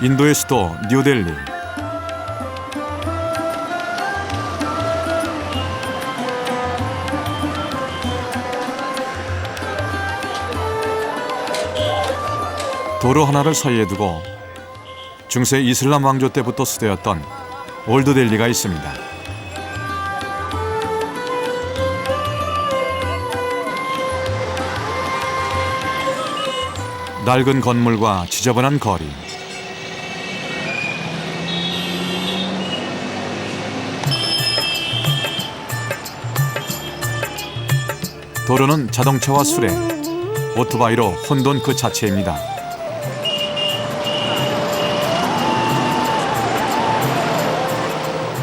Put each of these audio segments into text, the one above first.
인도의 수도 뉴델리. 도로 하나를 사이에 두고 중세 이슬람 왕조 때부터 수도였던 올드델리가 있습니다. 낡은 건물과 지저분한 거리. 도로는 자동차와 수레, 오토바이로 혼돈 그 자체입니다.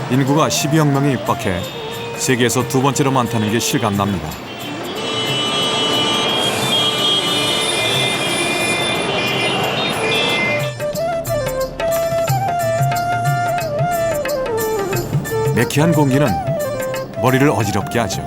인구가 12억 명에 육박해 세계에서 두 번째로 많다는 게 실감납니다. 매캐한 공기는 머리를 어지럽게 하죠.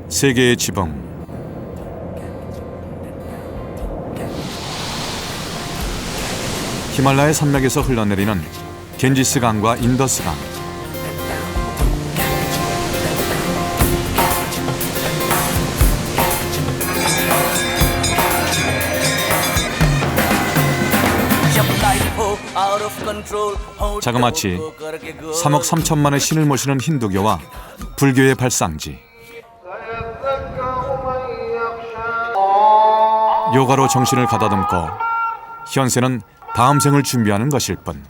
세계의 지붕. 히말라야 산맥에서 흘러내리는 겐지스강과 인더스강. 자그마치 3억 3천만의 신을 모시는 힌두교와 불교의 발상지. 요가로 정신을 가다듬고 현세는 다음 생을 준비하는 것일 뿐.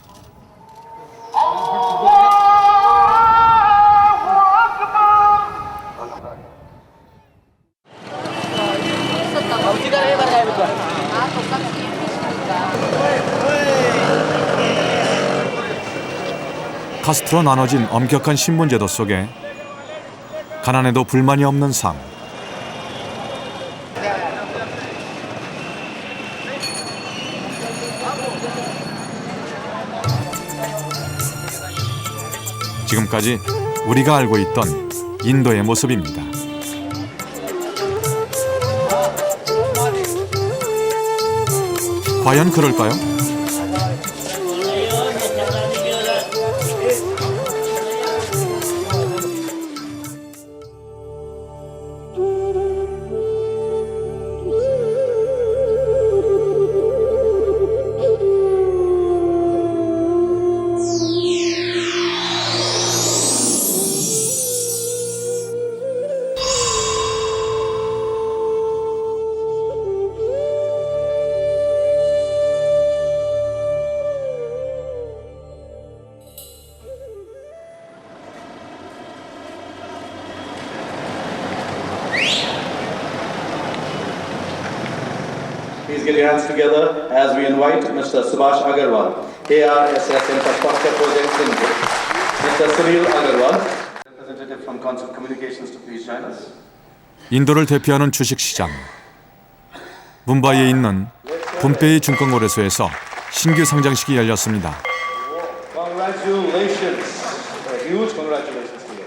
카스트로 나눠진 엄격한 신분제도 속에 가난해도 불만이 없는 삶. 지금까지 우리가 알고 있던 인도의 모습입니다. 과연 그럴까요? Please get your hands together as we invite Mr. Subhash Agarwal, ARSS Infrastructure Projects Limited. Mr. Sunil Agarwal, representative from Concept Communications to please join us. 인도를 대표하는 주식시장. 뭄바이에 있는 봄베이 증권거래소에서 신규 상장식이 열렸습니다. Congratulations. A huge congratulations to you.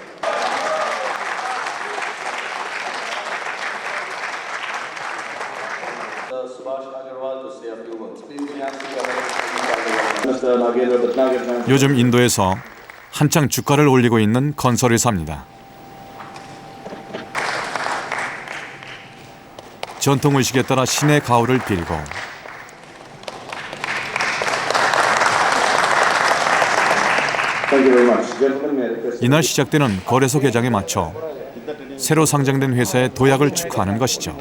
Subhash Agarwal to say a few words. Please get your hands together. Mr. Nagendra Bhatnagar. 요즘 인도에서 한창 주가를 올리고 있는 건설회사입니다. 전통의식에 따라 신의 가호를 빌고 이날 시작되는 거래소 개장에 맞춰 새로 상장된 회사의 도약을 축하하는 것이죠.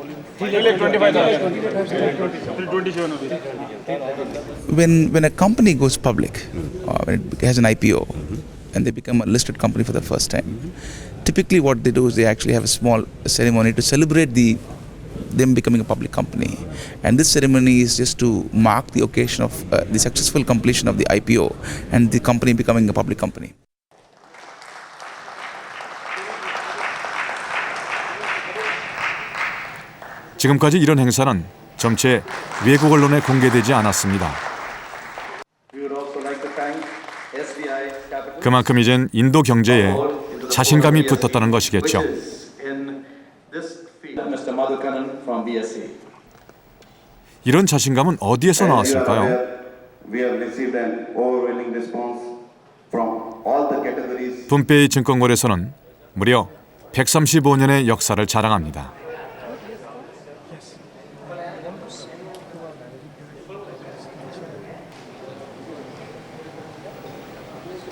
When a company goes public, when it has an IPO, and they become a listed company for the first time, typically what they do is they actually have a small ceremony to celebrate them becoming a public company, and this ceremony is just to mark the occasion of the successful completion of the IPO and the company becoming a public company. 지금까지 이런 행사는 점체 외국 언론에 공개되지 않았습니다. We would also like to thank SBI Capital. 그만큼 이젠 인도 경제에 자신감이 붙었다는 것이겠죠. In this field, Mr. Madhukanan from BSc. 이런 자신감은 어디에서 나왔을까요? We have received an overwhelming response from all the categories. 분페이 증권거래소는 무려 135년의 역사를 자랑합니다.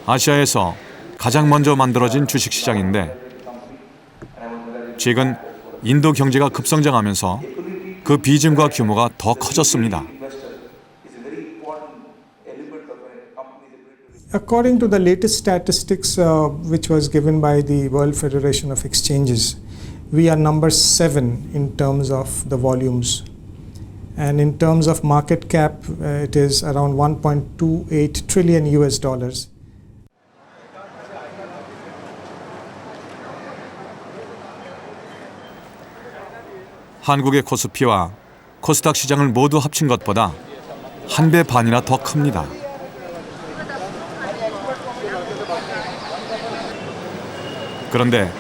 아시아에서 가장 먼저 만들어진 주식시장인데 최근 인도 경제가 급성장하면서 그 비중과 규모가 더 커졌습니다. According to the latest statistics which was given by the World Federation of Exchanges, we are number 7 in terms of the volumes. And in terms of market cap, it is around 1.28 trillion US dollars. 한국의 코스피와 코스닥 시장을 모두 합친 것보다 한 배 반이나 더 큽니다. 그런데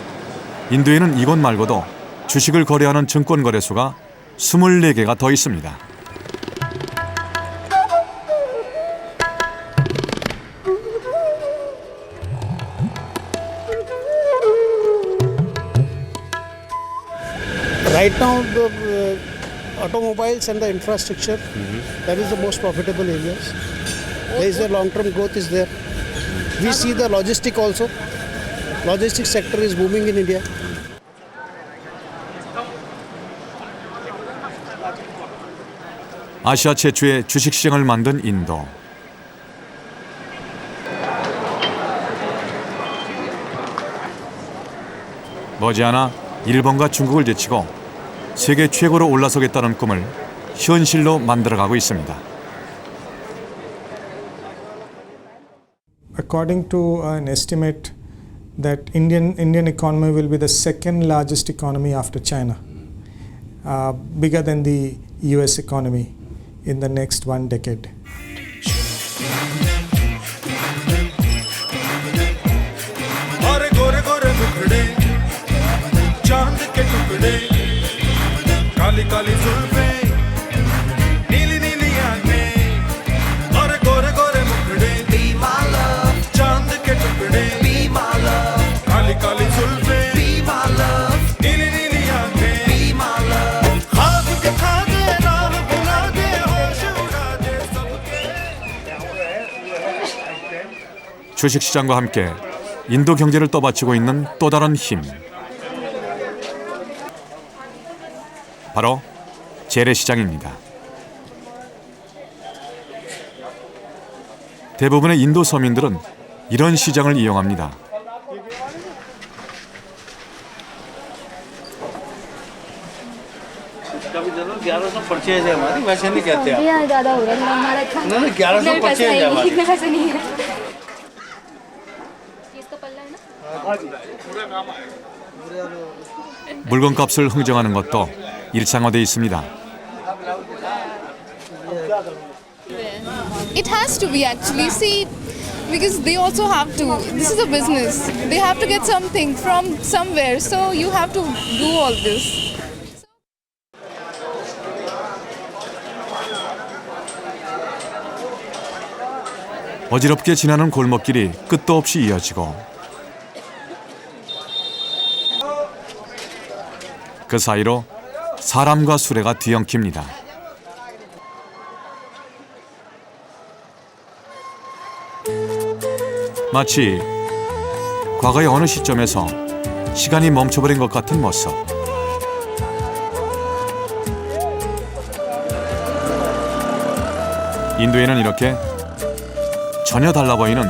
인도에는 이곳 말고도 주식을 거래하는 증권거래소가 24개가 더 있습니다. Right now, the automobiles and the infrastructure, that is the most profitable areas. There is a long-term growth is there. We see the logistic also. Logistics sector is booming in India. 아시아 최초의 주식시장을 만든 인도. 머지않아 일본과 중국을 제치고 세계 최고로 올라서겠다는 꿈을 현실로 만들어가고 있습니다. According to an estimate that Indian economy will be the second largest economy after China, bigger than the US economy in the next 1 decade. और गोरे गोरे मुखड़े चांद के टुकड़े काली काली जुल्फें नीली नीली आंखें और गोरे गोरे मुखड़े be my love चांद के टुकड़े be my love काली काली जुल्फें be my love नीली नीली आंखें be my love ख्वाब के खा दे राह बुला दे होश उड़ा दे सबके 주식시장과 함께 인도 경제를 떠받치고 있는 또 다른 힘. 바로 재래시장입니다. 대부분의 인도 서민들은 이런 시장을 이용합니다. परचेज है हमारी वैसे नहीं कहते आप भैया ज़्यादा हो रहा है हमारा था ना 1100 परचेज है हमारी इतने पैसे नहीं है इसका पल्ला है ना 물건값을 흥정하는 것도 일상화돼 있습니다. It has to be actually. See, because they also have to. This is a business. They have to get something from somewhere. So you have to do all this. 어지럽게 지나는 골목길이 끝도 없이 이어지고 그 사이로 사람과 수레가 뒤엉킵니다. 마치 과거의 어느 시점에서 시간이 멈춰버린 것 같은 모습. 인도에는 이렇게 전혀 달라 보이는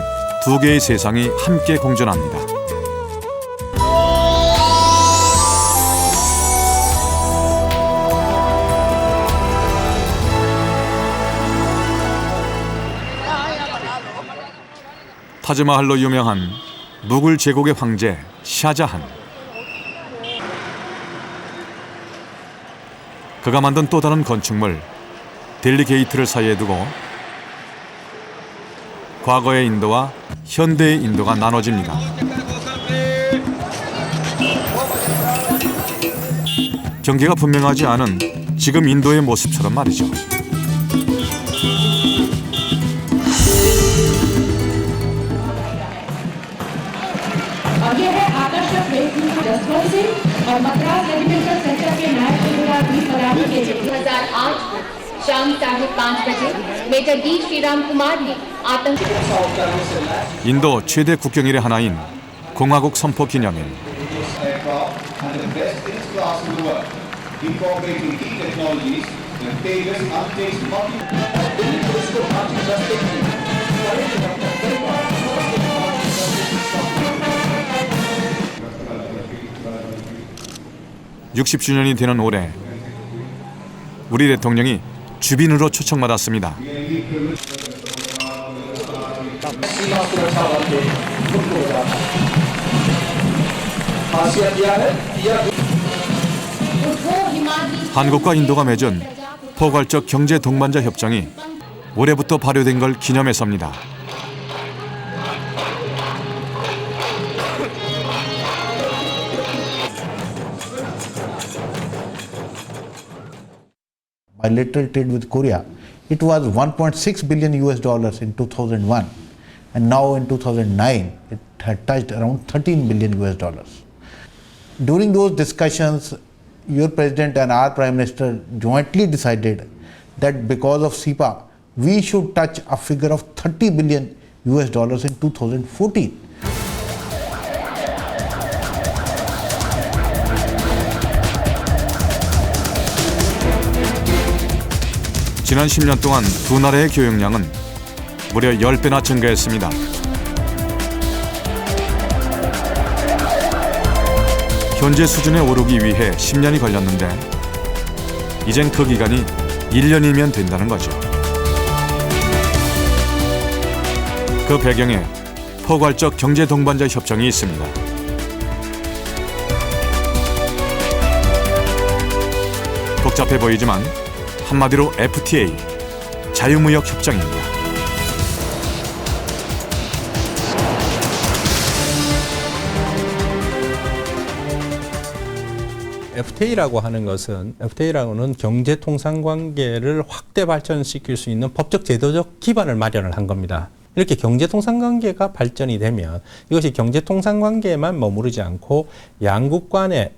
두 개의 세상이 함께 공존합니다. 타즈마할로 유명한 무굴 제국의 황제 샤자한. 그가 만든 또 다른 건축물 델리 게이트를 사이에 두고 과거의 인도와 현대의 인도가 나눠집니다. 경계가 분명하지 않은 지금 인도의 모습처럼 말이죠. ये है आकर्षक वेशभूषा जसवंत सिंह और मद्रास रेजिमेंटल सेंटर के नायब सूबेदार भी परानी के 2008 शाम 5:30 बजे मेजर डी श्रीराम कुमार ने आतंक 인도 최대 국경일의 하나인 공화국 선포 기념일. and the best in its class in the world, incorporating key technologies in Tejas unchanged 육 60주년이 되는 올해 우리 대통령이 주빈으로 초청받았습니다. 한국과 인도가 맺은 포괄적 경제 동반자 협정이 올해부터 발효된 걸 기념해서입니다. Bilateral trade with Korea, it was 1.6 billion US dollars in 2001, and now in 2009 it had touched around 13 billion US dollars. During those discussions, your president and our prime minister jointly decided that because of CEPA, we should touch a figure of 30 billion US dollars in 2014. 지난 10년 동안 두 나라의 교역량은 무려 10배나 증가했습니다. 현재 수준에 오르기 위해 10년이 걸렸는데 이젠 그 기간이 1년이면 된다는 거죠. 그 배경에 포괄적 경제 동반자 협정이 있습니다. 복잡해 보이지만 한마디로 FTA, 자유무역 협정입니다. FTA라고 하는 것은 FTA라고는 경제 통상 관계를 확대 발전시킬 수 있는 법적 제도적 기반을 마련을 한 겁니다. 이렇게 경제 통상 관계가 발전이 되면 이것이 경제 통상 관계에만 머무르지 않고 양국 간의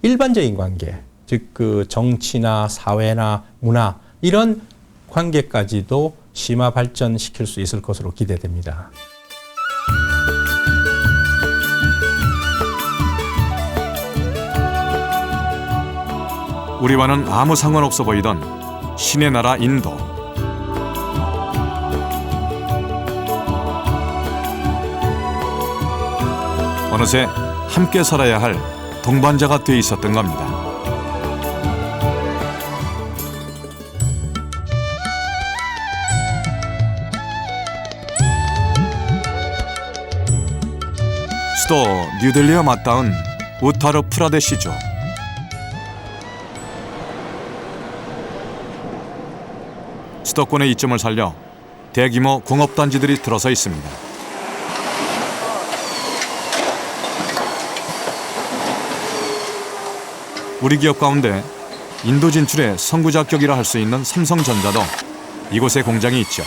일반적인 관계, 즉 그 정치나 사회나 문화 이런 관계까지도 심화 발전시킬 수 있을 것으로 기대됩니다. 우리와는 아무 상관없어 보이던 신의 나라 인도. 어느새 함께 살아야 할 동반자가 돼 있었던 겁니다. 수도 뉴델리와 맞닿은 우타르 프라데시죠. 수도권의 이점을 살려 대규모 공업단지들이 들어서 있습니다. 우리 기업 가운데 인도 진출의 선구자격이라 할 수 있는 삼성전자도 이곳에 공장이 있죠.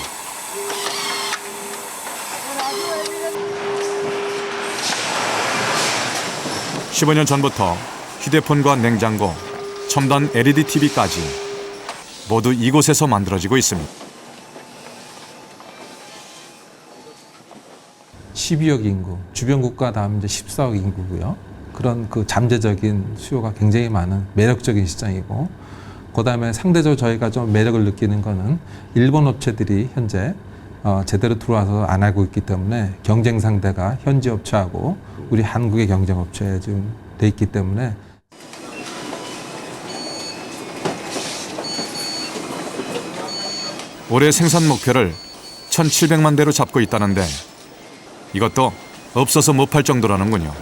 (15년) 전부터 휴대폰과 냉장고, 첨단 LED TV까지 모두 이곳에서 만들어지고 있습니다. 12억 인구, 주변 국가 다음 이제 14억 인구고요. 그런 그 잠재적인 수요가 굉장히 많은 매력적인 시장이고, 그다음에 상대적으로 저희가 좀 매력을 느끼는 거는 일본 업체들이 현재 제대로 들어와서 안 하고 있기 때문에 경쟁 상대가 현지 업체하고 우리 한국의 경쟁 업체에 좀 돼 있기 때문에. 올해 생산 목표를 1,700만 대로 잡고 있다는데 이것도 없어서 못 팔 정도라는군요.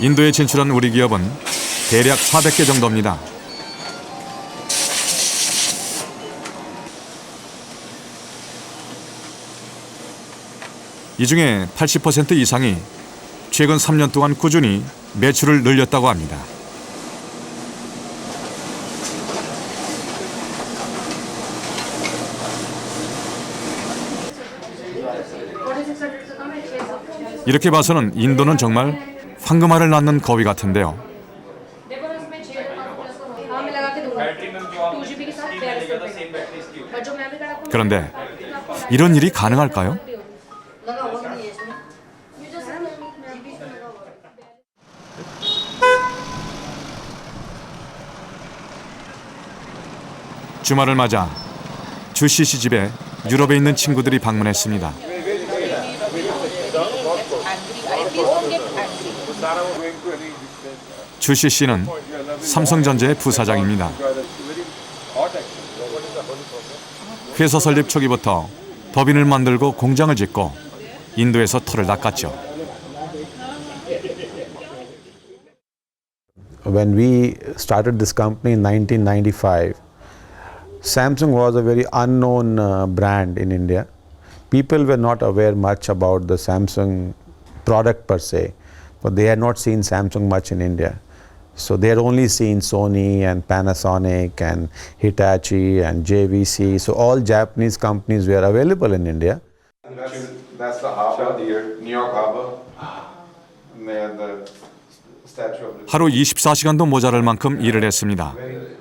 인도에 진출한 우리 기업은 대략 400개 정도입니다. 이 중에 80% 이상이 최근 3년 동안 꾸준히 매출을 늘렸다고 합니다. 이렇게 봐서는 인도는 정말 황금알을 낳는 거위 같은데요. 그런데 이런 일이 가능할까요? 주말을 맞아 주씨 씨 집에 유럽에 있는 친구들이 방문했습니다. 주씨 씨는 삼성전자의 부사장입니다. 회사 설립 초기부터 법인을 만들고 공장을 짓고 인도에서 터를 닦았죠. When we started this company in 1995, Samsung was a very unknown brand in India. People were not aware much about the Samsung product per se, but they had not seen Samsung much in India. So they had only seen Sony and Panasonic and Hitachi and JVC. So all Japanese companies were available in India. That's the harbor, the New York Harbor. And they had the Statue of Liberty. 하루 24시간도 모자랄 만큼 일을 했습니다.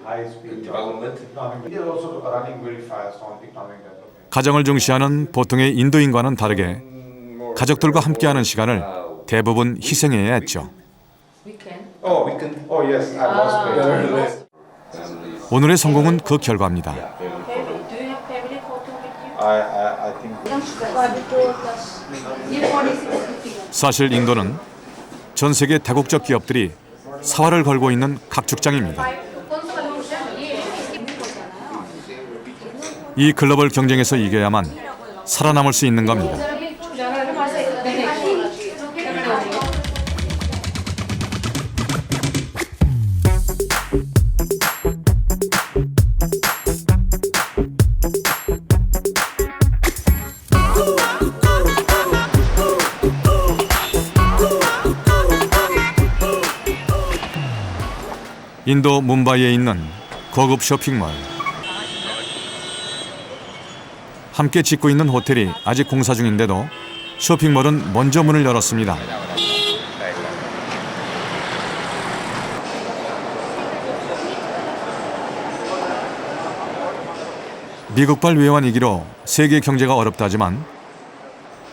High speed development. India is also running very fast on economic development. 가정을 중시하는 보통의 인도인과는 다르게 가족들과 함께하는 시간을 대부분 희생해야 했죠. Oh, we can. Oh, yes, I lost weight. 오늘의 성공은 그 결과입니다. I think. 사실 인도는 전 세계 다국적 기업들이 사활을 걸고 있는 각축장입니다. 이 글로벌 경쟁에서 이겨야만 살아남을 수 있는 겁니다. 인도 뭄바이에 있는 고급 쇼핑몰. 함께 짓고 있는 호텔이 아직 공사 중인데도 쇼핑몰은 먼저 문을 열었습니다. 미국발 외환위기로 세계 경제가 어렵다지만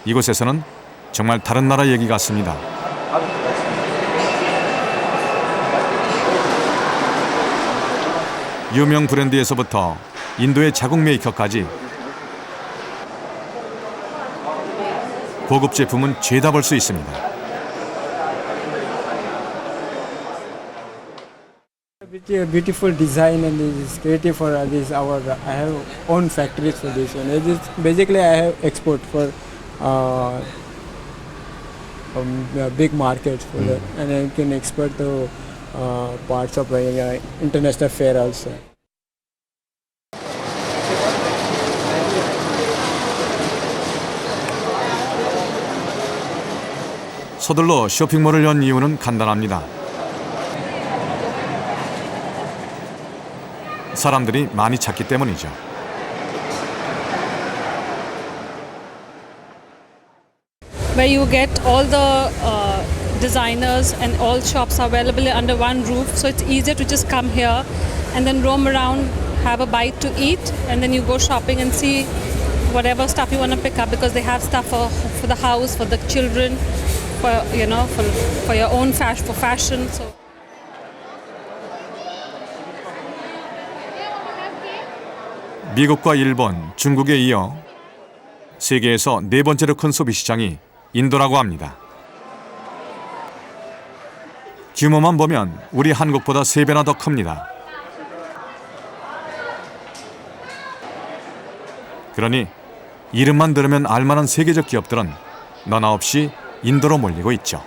이곳에서는 정말 다른 나라 얘기 같습니다. 유명 브랜드에서부터 인도의 자국 메이커까지 고급 제품은 죄다 볼 수 있습니다. Beautiful design and it is creative for this. I have own factories for this one. It is basically I have export for big markets for that, and I can export to parts of international fair also. 서둘러 쇼핑몰을 연 이유는 간단합니다. 사람들이 많이 찾기 때문이죠. Where you get all the designers and all shops are available under one roof, so it's easier to just come here and then roam around, have a bite to eat, and then you go shopping and see whatever stuff you want to pick up, because they have stuff for the house, for the children, for your own fashion. So. 미국과 일본, 중국에 이어 세계에서 네 번째로 큰 소비 시장이 인도라고 합니다. 규모만 보면 우리 한국보다 3배나 더 큽니다. 그러니 이름만 들으면 알만한 세계적 기업들은 너나 없이 인도로 몰리고 있죠.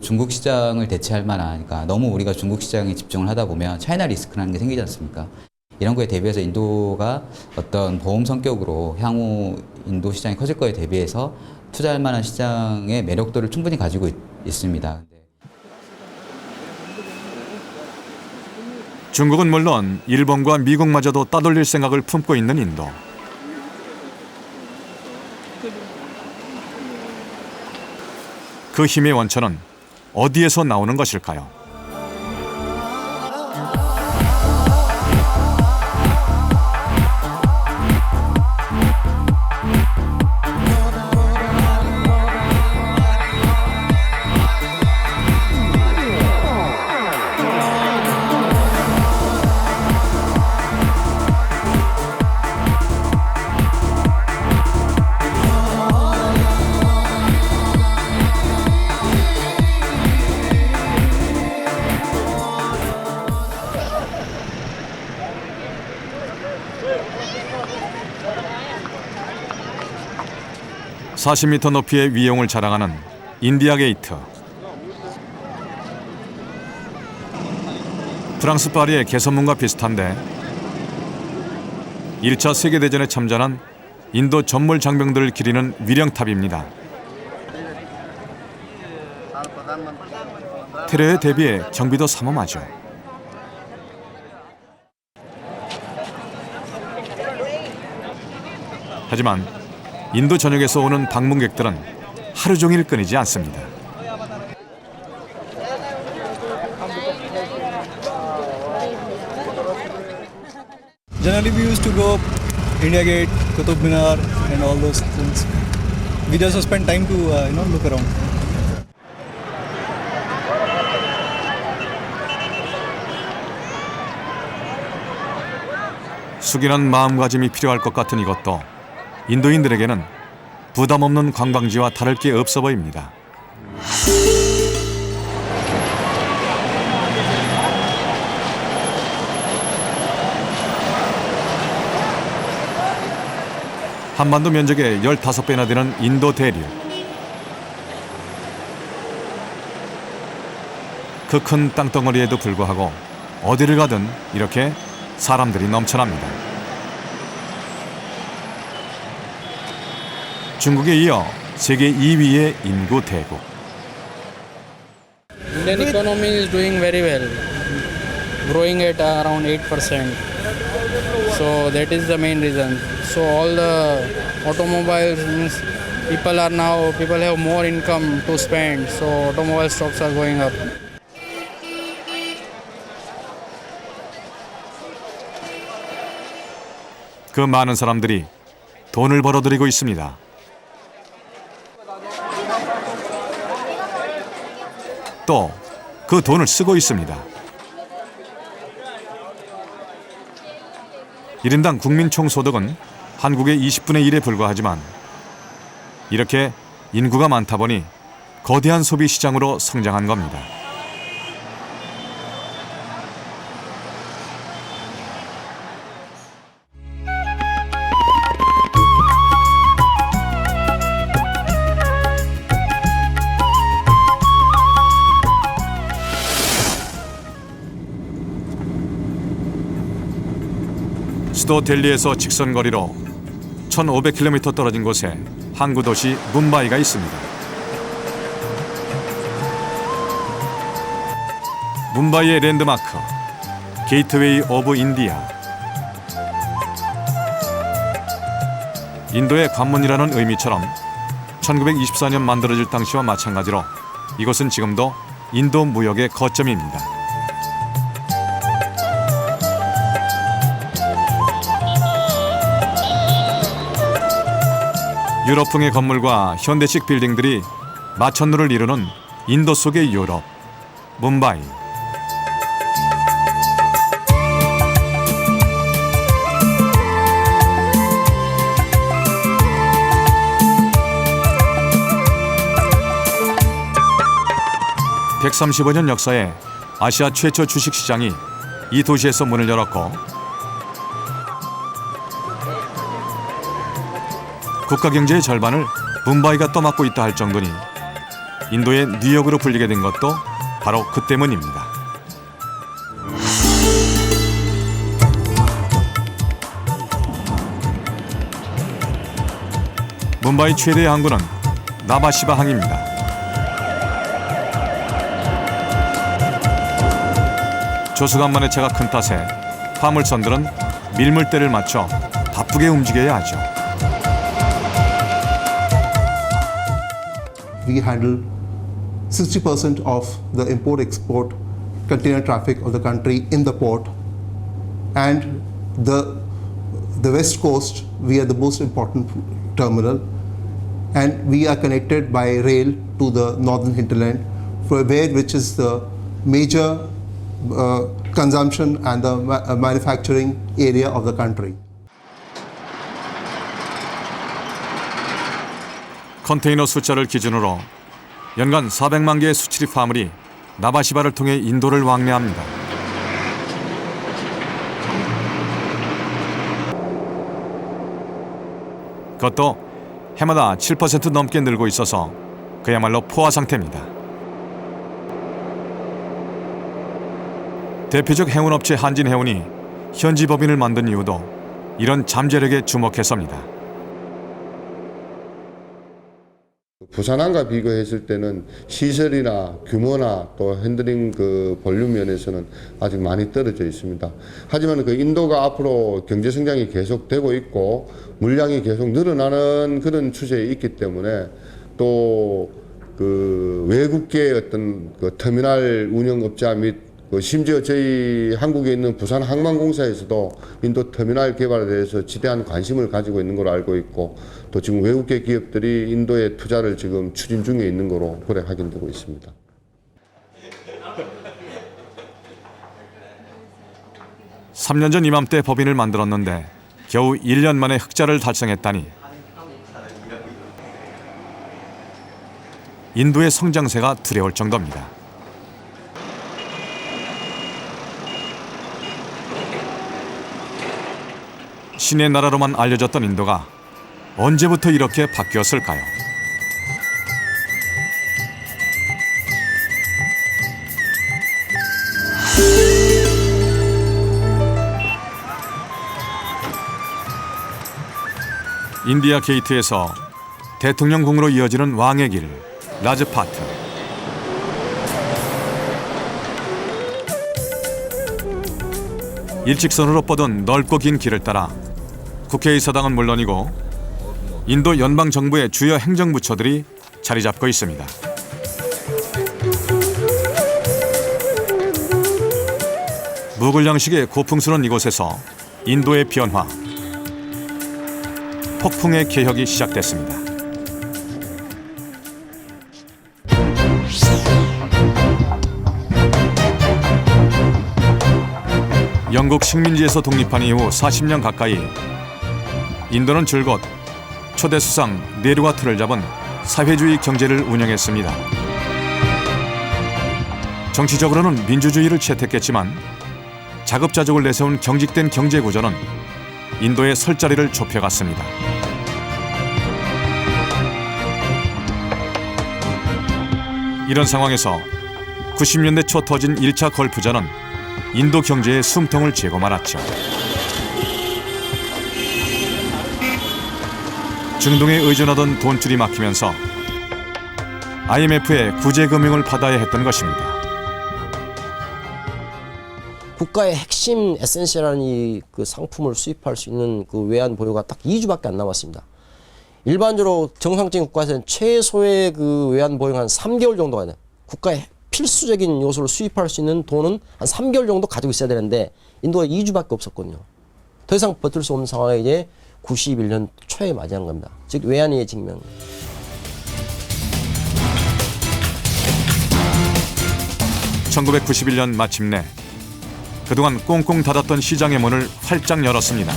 중국 시장을 대체할 만한, 그러니까 너무 우리가 중국 시장에 집중을 하다 보면 차이나 리스크라는 게 생기지 않습니까? 이런 거에 대비해서 인도가 어떤 보험 성격으로 향후 인도 시장이 커질 거에 대비해서 투자할 만한 시장의 매력도를 충분히 가지고 있습니다. 중국은 물론 일본과 미국마저도 따돌릴 생각을 품고 있는 인도. 그 힘의 원천은 어디에서 나오는 것일까요? (40m) 높이의 위용을 자랑하는 인디아 게이트. 프랑스 파리의 개선문과 비슷한데 1차 세계대전에 참전한 인도 전몰 장병들을 기리는 위령탑입니다. 테러에 대비해 정비도 삼엄하죠. 하지만 인도 전역에서 오는 방문객들은 하루 종일 끊이지 않습니다. Generally, we used to go India Gate, Qutub Minar, and all those things. We just spend time to look around. 숙연한 마음가짐이 필요할 것 같은 이것도 인도인들에게는 부담 없는 관광지와 다를 게 없어 보입니다. 한반도 면적의 15배나 되는 인도 대륙. 그 큰 땅덩어리에도 불구하고 어디를 가든 이렇게 사람들이 넘쳐납니다. 중국에 이어 세계 2위의 인구 대국. Indian economy is doing very well, growing at around 8%. So that is the main reason. So all the automobiles means people have more income to spend. So automobile stocks are going up. 그 많은 사람들이 돈을 벌어들이고 있습니다. 또 그 돈을 쓰고 있습니다. 1인당 국민 총소득은 한국의 20분의 1에 불과하지만 이렇게 인구가 많다 보니 거대한 소비 시장으로 성장한 겁니다. 수도 델리에서 직선거리로 1,500km 떨어진 곳에 항구 도시 뭄바이가 있습니다. 뭄바이의 랜드마크, 게이트웨이 오브 인디아. 인도의 관문이라는 의미처럼 1924년 만들어질 당시와 마찬가지로 이곳은 지금도 인도 무역의 거점입니다. 유럽풍의 건물과 현대식 빌딩들이 마천루를 이루는 인도 속의 유럽, 뭄바이. (135년) 역사에 아시아 최초 주식시장이 이 도시에서 문을 열었고 국가 경제의 절반을 뭄바이가 떠맡고 있다 할 정도니 인도의 뉴욕으로 불리게 된 것도 바로 그 때문입니다. 뭄바이 최대의 항구는 나바시바 항입니다. 조수간만의 차가 큰 탓에 화물선들은 밀물대를 맞춰 바쁘게 움직여야 하죠. We handle 60% of the import-export container traffic of the country in the port, and the west coast we are the most important terminal, and we are connected by rail to the northern hinterland, which is the major consumption and the manufacturing area of the country. 컨테이너 숫자를 기준으로 연간 400만 개의 수출입 화물이 나바시바를 통해 인도를 왕래합니다. 그것도 해마다 7% 넘게 늘고 있어서 그야말로 포화 상태입니다. 대표적 해운업체 한진해운이 현지 법인을 만든 이유도 이런 잠재력에 주목해서입니다. 부산항과 비교했을 때는 시설이나 규모나 또 핸들링 그 볼륨 면에서는 아직 많이 떨어져 있습니다. 하지만 그 인도가 앞으로 경제 성장이 계속되고 있고 물량이 계속 늘어나는 그런 추세에 있기 때문에 또 그 외국계 어떤 그 터미널 운영업자 및 심지어 저희 한국에 있는 부산항만공사에서도 인도 터미널 개발에 대해서 지대한 관심을 가지고 있는 걸로 알고 있고 또 지금 외국계 기업들이 인도에 투자를 지금 추진 중에 있는 거로 그래 확인되고 있습니다. (3년) 전 이맘때 법인을 만들었는데 겨우 1년 만에 흑자를 달성했다니 인도의 성장세가 두려울 정도입니다. 신의 나라로만 알려졌던 인도가 언제부터 이렇게 바뀌었을까요? 인디아 게이트에서 대통령궁으로 이어지는 왕의 길, 라즈파트. 일직선으로 뻗은 넓고 긴 길을 따라 국회의사당은 물론이고 인도 연방정부의 주요 행정부처들이 자리 잡고 있습니다. 무굴 양식의 고풍스러운 이곳에서 인도의 변화, 폭풍의 개혁이 시작됐습니다. 영국 식민지에서 독립한 이후 40년 가까이 인도는 줄곧 초대 수상 네루가 틀을 잡은 사회주의 경제를 운영했습니다. 정치적으로는 민주주의를 채택했지만 자급자족을 내세운 경직된 경제 구조는 인도의 설 자리를 좁혀갔습니다. 이런 상황에서 90년대 초 터진 1차 걸프전은 인도 경제의 숨통을 쥐고 말았죠. 중동에 의존하던 돈줄이 막히면서 IMF의 구제금융을 받아야 했던 것입니다. 국가의 핵심 에센셜한 그 상품을 수입할 수 있는 그 외환 보유가 딱 2주밖에 안 남았습니다. 일반적으로 정상적인 국가에서는 최소의 그 외환 보유가 한 3개월 정도가 돼요. 국가의 필수적인 요소를 수입할 수 있는 돈은 한 3개월 정도 가지고 있어야 되는데 인도가 2주밖에 없었거든요. 더 이상 버틸 수 없는 상황에 이제 91년 초에 맞이한 겁니다. 즉 외환위기 직면. (1991년) 마침내 그동안 꽁꽁 닫았던 시장의 문을 활짝 열었습니다.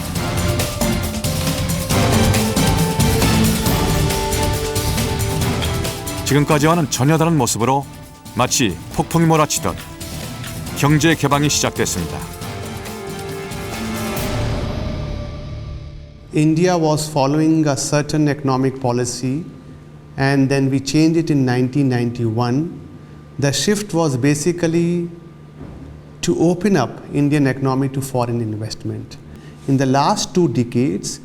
지금까지와는 전혀 다른 모습으로 마치 폭풍이 몰아치듯 경제 개방이 시작됐습니다. India was following a certain economic policy and then we changed it in 1991. The shift was basically to open up Indian economy to foreign investment. In the last 2 decades,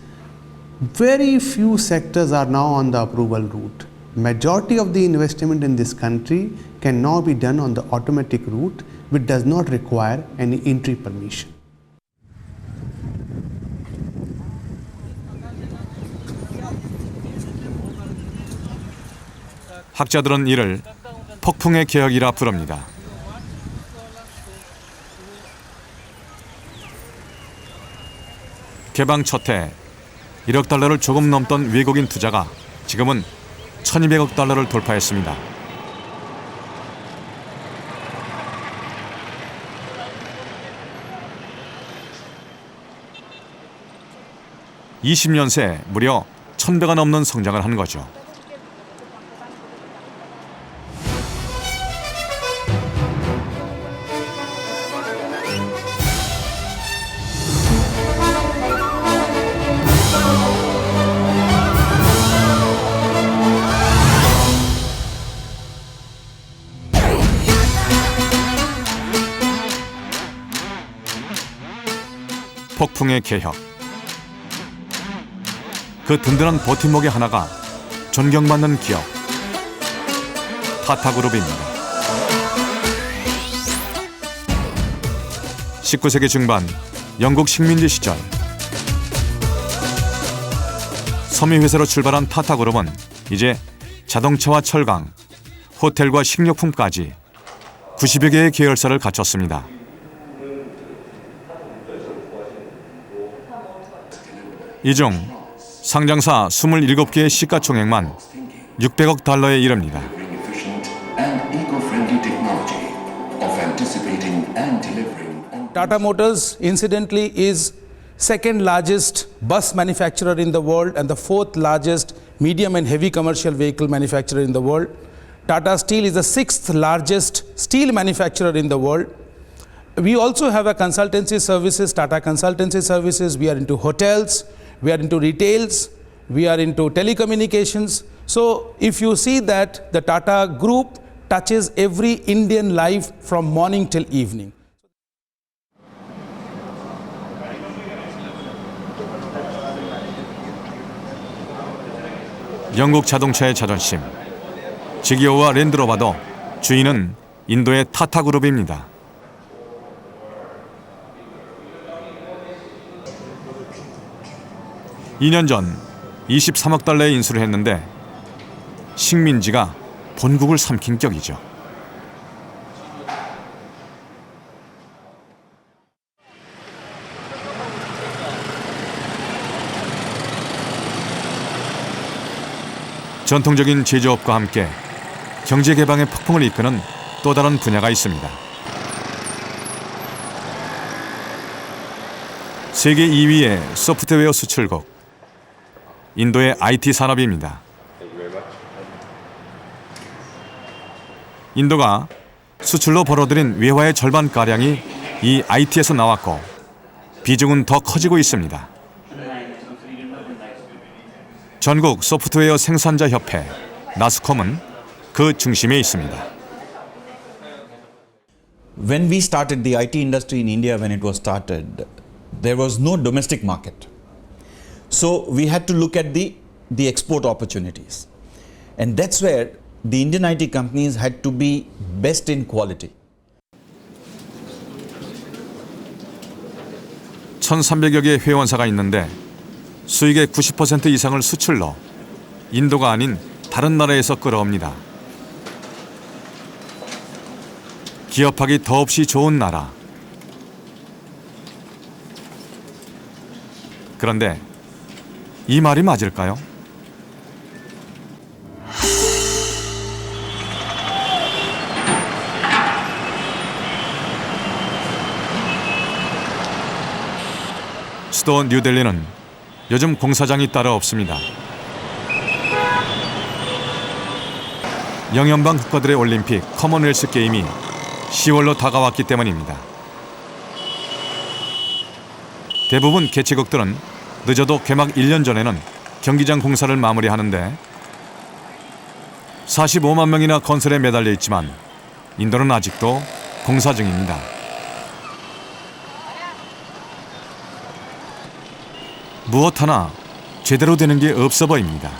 very few sectors are now on the approval route. Majority of the investment in this country can now be done on the automatic route, which does not require any entry permission. 학자들은 이를 폭풍의 개혁이라 부릅니다. 개방 첫 해 1억 달러를 조금 넘던 외국인 투자가 지금은 1,200억 달러를 돌파했습니다. (20년) 새 무려 1,000배가 넘는 성장을 한 거죠. 폭풍의 개혁. 그 든든한 버팀목의 하나가 존경받는 기업 타타그룹입니다. 19세기 중반 영국 식민지 시절 섬유회사로 출발한 타타그룹은 이제 자동차와 철강, 호텔과 식료품까지 90여 개의 계열사를 갖췄습니다. 이 중 상장사 27개의 시가총액만 600억 달러에 이릅니다. Tata Motors, incidentally, is second largest bus manufacturer in the world and the 4th largest medium and heavy commercial vehicle manufacturer in the world. Tata Steel is the 6th largest steel manufacturer in the world. We also have a consultancy services, Tata Consultancy Services. We are into hotels, we are into retails, we are into telecommunications. So if you see that the Tata Group touches every Indian life from morning till evening. 영국 자동차의 자존심, 지기어와 랜드로버도 주인은 인도의 타타그룹입니다. (2년) 전 23억 달러에 인수를 했는데 식민지가 본국을 삼킨 격이죠. 전통적인 제조업과 함께 경제 개방의 폭풍을 이끄는 또 다른 분야가 있습니다. 세계 2위의 소프트웨어 수출국, 인도의 IT 산업입니다. 인도가 수출로 벌어들인 외화의 절반가량이 이 IT에서 나왔고 비중은 더 커지고 있습니다. 전국 소프트웨어 생산자 협회 나스콤은 그 중심에 있습니다. When we started the IT industry in India, when it was started, there was no domestic market. So we had to look at the export opportunities. And that's where the Indian IT companies had to be best in quality. 1,300여 개의 회원사가 있는데 수익의 90% 이상을 수출로 인도가 아닌 다른 나라에서 끌어옵니다. 기업하기 더없이 좋은 나라. 그런데 이 말이 맞을까요? 수도 뉴델리는 요즘 공사장이 따로 없습니다. 영연방 국가들의 올림픽 커먼웰스 게임이 10월로 다가왔기 때문입니다. 대부분 개최국들은 늦어도 개막 1년 전에는 경기장 공사를 마무리하는데 45만 명이나 건설에 매달려 있지만 인도는 아직도 공사 중입니다. 무엇 하나 제대로 되는 게 없어 보입니다.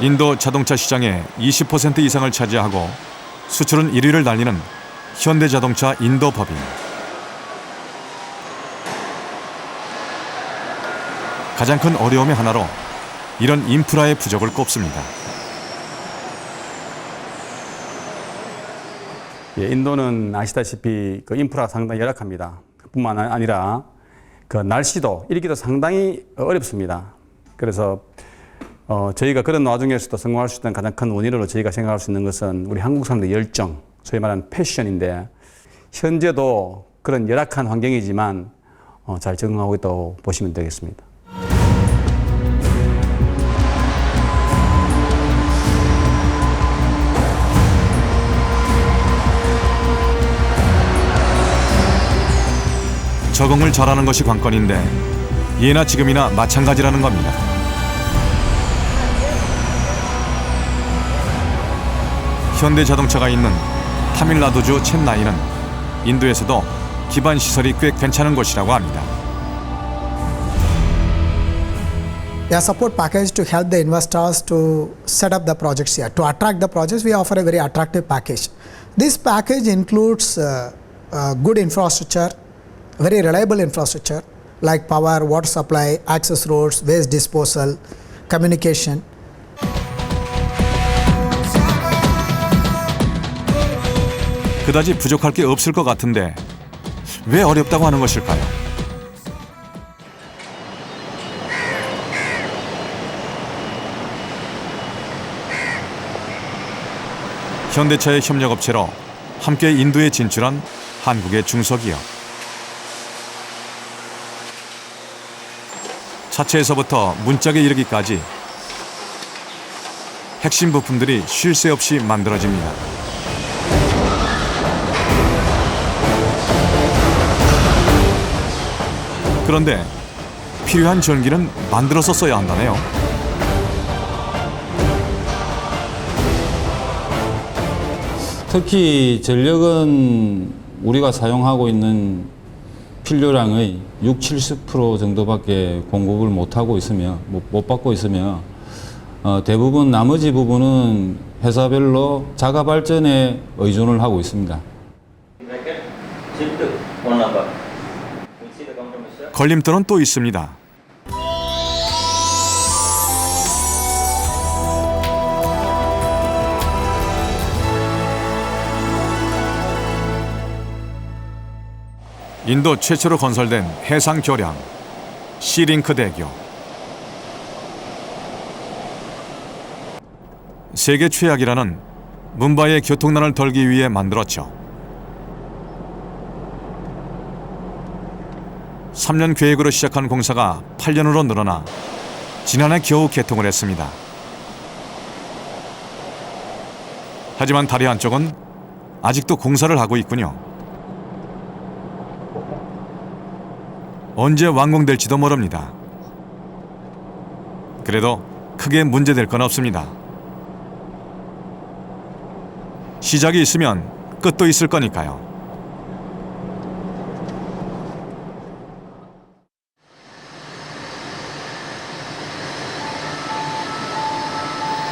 인도 자동차 시장의 20% 이상을 차지하고 수출은 1위를 달리는 현대자동차 인도 법인. 가장 큰 어려움의 하나로 이런 인프라의 부족을 꼽습니다. 예, 인도는 아시다시피 그 인프라가 상당히 열악합니다. 뿐만 아니라 그 날씨도 일기도 상당히 어렵습니다. 그래서 저희가 그런 와중에서도 성공할 수 있는 가장 큰 원인으로 저희가 생각할 수 있는 것은 우리 한국 사람들의 열정, 소위 말하는 패션인데 현재도 그런 열악한 환경이지만 잘 적응하고 있다고 보시면 되겠습니다. 적응을 잘하는 것이 관건인데 예나 지금이나 마찬가지라는 겁니다. 현대자동차가 있는 타밀나두주 첸나이는 인도에서도 기반 시설이 꽤 괜찮은 곳이라고 합니다. A support package to help the investors to set up the projects here. To attract the projects, we offer a very attractive package. This package includes good infrastructure, very reliable infrastructure like power, water supply, access roads, waste disposal, communication. 그다지 부족할 게 없을 것 같은데 왜 어렵다고 하는 것일까요? 현대차의 협력업체로 함께 인도에 진출한 한국의 중소기업. 차체에서부터 문짝에 이르기까지 핵심 부품들이 쉴 새 없이 만들어집니다. 그런데 필요한 전기는 만들어서 써야 한다네요. 특히 전력은 우리가 사용하고 있는 필요량의 60-70% 정도밖에 공급을 못하고 있으며 못 받고 있으며 대부분 나머지 부분은 회사별로 자가 발전에 의존을 하고 있습니다. 걸림돌은 또 있습니다. 인도 최초로 건설된 해상 교량 시링크 대교. 세계 최악이라는 뭄바이의 교통난을 덜기 위해 만들었죠. 3년 계획으로 시작한 공사가 8년으로 늘어나 지난해 겨우 개통을 했습니다. 하지만 다리 한쪽은 아직도 공사를 하고 있군요. 언제 완공될지도 모릅니다. 그래도 크게 문제될 건 없습니다. 시작이 있으면 끝도 있을 거니까요.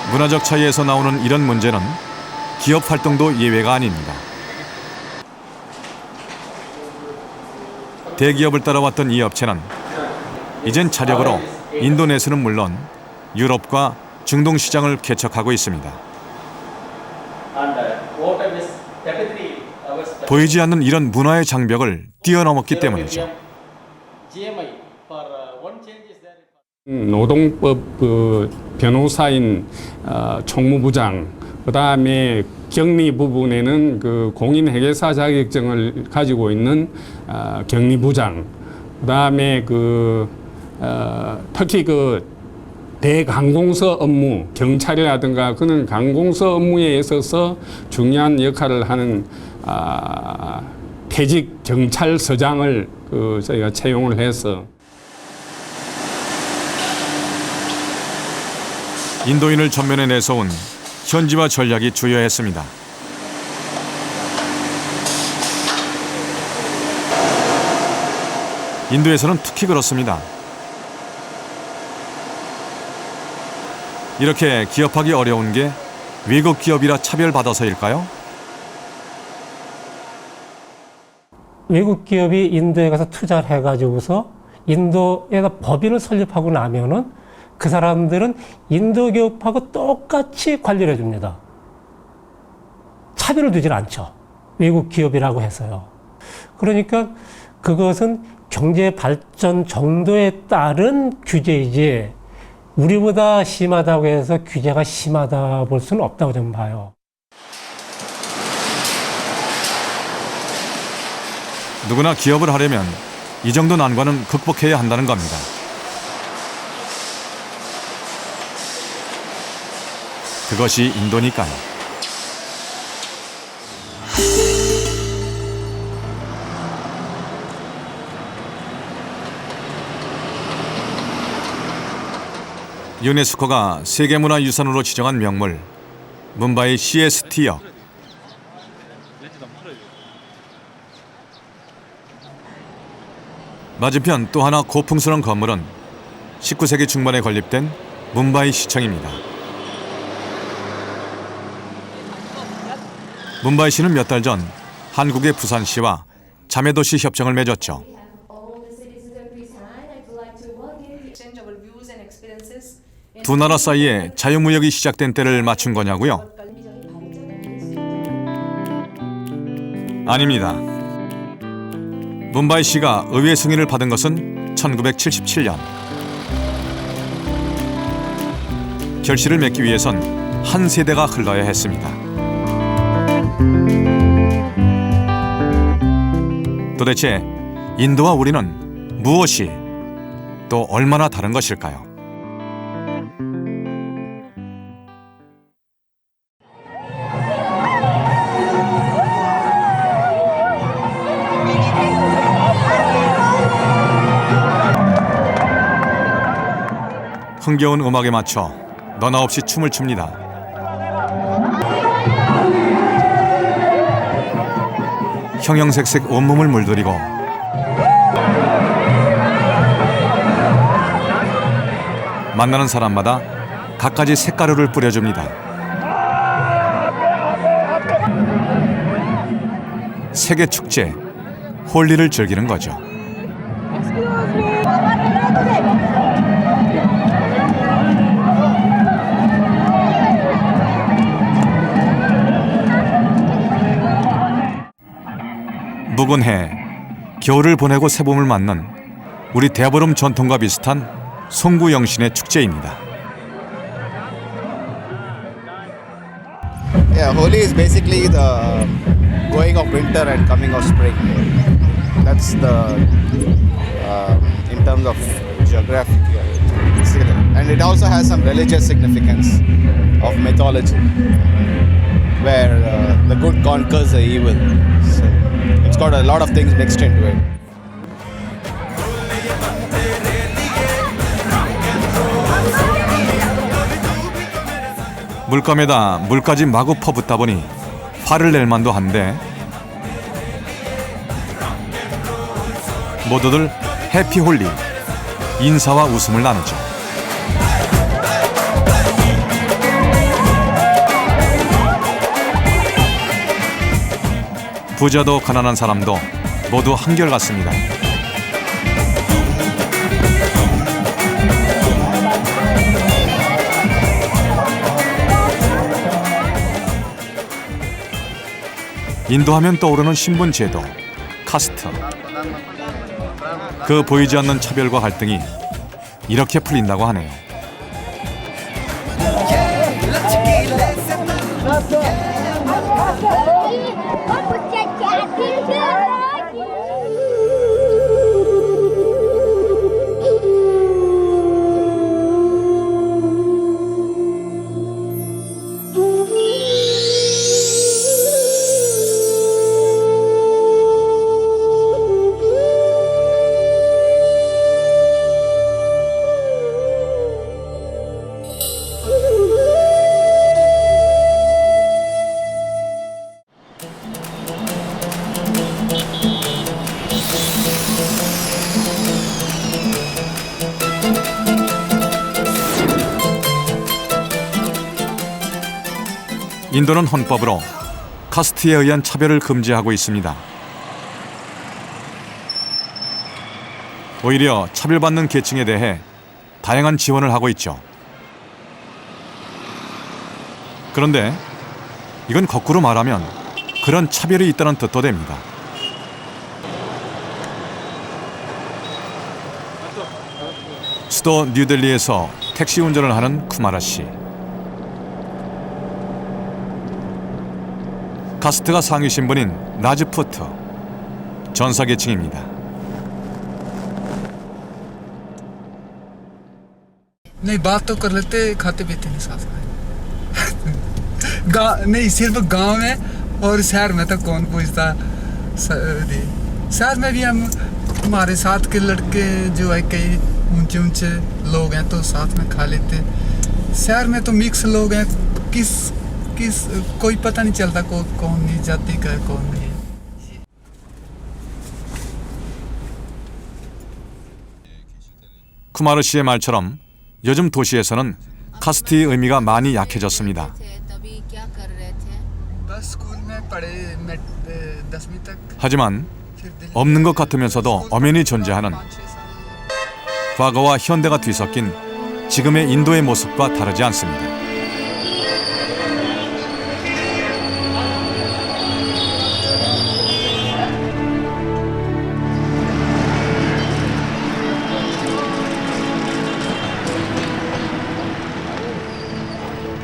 문화적 차이에서 나오는 이런 문제는 기업 활동도 예외가 아닙니다. 대기업을 따라왔던 이 업체는 이젠 자력으로 인도 내수는 물론 유럽과 중동 시장을 개척하고 있습니다. 보이지 않는 이런 문화의 장벽을 뛰어넘었기 때문이죠. 노동법 그 변호사인 총무부장, 그다음에 격리 부분에는 그 공인회계사 자격증을 가지고 있는 격리부장, 그다음에 특히 대강공서 업무, 경찰이라든가 그런 강공서 업무에 있어서 중요한 역할을 하는 퇴직 경찰서장을 저희가 채용을 해서 인도인을 전면에 내세운 현지화 전략이 주요했습니다. 인도에서는 특히 그렇습니다. 이렇게 기업하기 어려운 게 외국 기업이라 차별받아서일까요? 외국 기업이 인도에 가서 투자를 해가지고서 인도에다 법인을 설립하고 나면은 그 사람들은 인도 기업하고 똑같이 관리를 해줍니다. 차별을 두질 않죠. 외국 기업이라고 해서요. 그러니까 그것은 경제 발전 정도에 따른 규제이지 우리보다 심하다고 해서 규제가 심하다 볼 수는 없다고 저는 봐요. 누구나 기업을 하려면 이 정도 난관은 극복해야 한다는 겁니다. 그것이 인도니까요. 유네스코가 세계문화유산으로 지정한 명물 뭄바이 CST역. 맞은편 또 하나 고풍스러운 건물은 19세기 중반에 건립된 뭄바이 시청입니다. 뭄바이시는 몇 달 전 한국의 부산시와 자매도시 협정을 맺었죠. 두 나라 사이에 자유무역이 시작된 때를 맞춘 거냐고요? 아닙니다. 뭄바이시가 의회 승인을 받은 것은 1977년. 결실을 맺기 위해선 한 세대가 흘러야 했습니다. 도대체 인도와 우리는 무엇이 또 얼마나 다른 것일까요? 흥겨운 음악에 맞춰 너나 없이 춤을 춥니다. 형형색색 온몸을 물들이고 만나는 사람마다 갖가지 색가루를 뿌려줍니다. 세계 축제, 홀리를 즐기는 거죠. 묵은 해, 겨울을 보내고 새봄을 맞는 우리 대보름 전통과 비슷한 송구영신의 축제입니다. Yeah, Holi is basically the going of winter and coming of spring. That's the in terms of geographic, and it also has some religious significance of mythology, where the good conquers the evil. So it's got a lot of things mixed into it. 물감에다 물까지 마구 퍼붓다 보니 화를 낼 만도 한데 모두들 해피홀리, 인사와 웃음을 나누죠. 부자도 가난한 사람도 모두 한결같습니다. 인도하면 떠오르는 신분 제도, 카스트. 그 보이지 않는 차별과 갈등이 이렇게 풀린다고 하네요. 인도는 헌법으로 카스트에 의한 차별을 금지하고 있습니다. 오히려 차별받는 계층에 대해 다양한 지원을 하고 있죠. 그런데 이건 거꾸로 말하면 그런 차별이 있다는 뜻도 됩니다. 수도 뉴델리에서 택시 운전을 하는 쿠마라 씨. 카스트가 상위 신분인 라즈푸트, 전사계층입니다. नहीं बात तो कर लेते खाते पीते नहीं साथ में नहीं सिर्फ गांव में और शहर में तो कौन पूछता शहर में भी हम हमारे साथ के लड़के जो है कई ऊंचे ऊंचे लोग हैं तो साथ में खा लेते शहर में तो मिक्स लोग हैं किस कोई पता नहीं चलता कौन नहीं जाति का है कौन नहीं। 쿠마르 씨의 말처럼 요즘 도시에서는 카스트의 의미가 많이 약해졌습니다. 하지만 없는 것 같으면서도 엄연히 존재하는 과거와 현대가 뒤섞인 지금의 인도의 모습과 다르지 않습니다.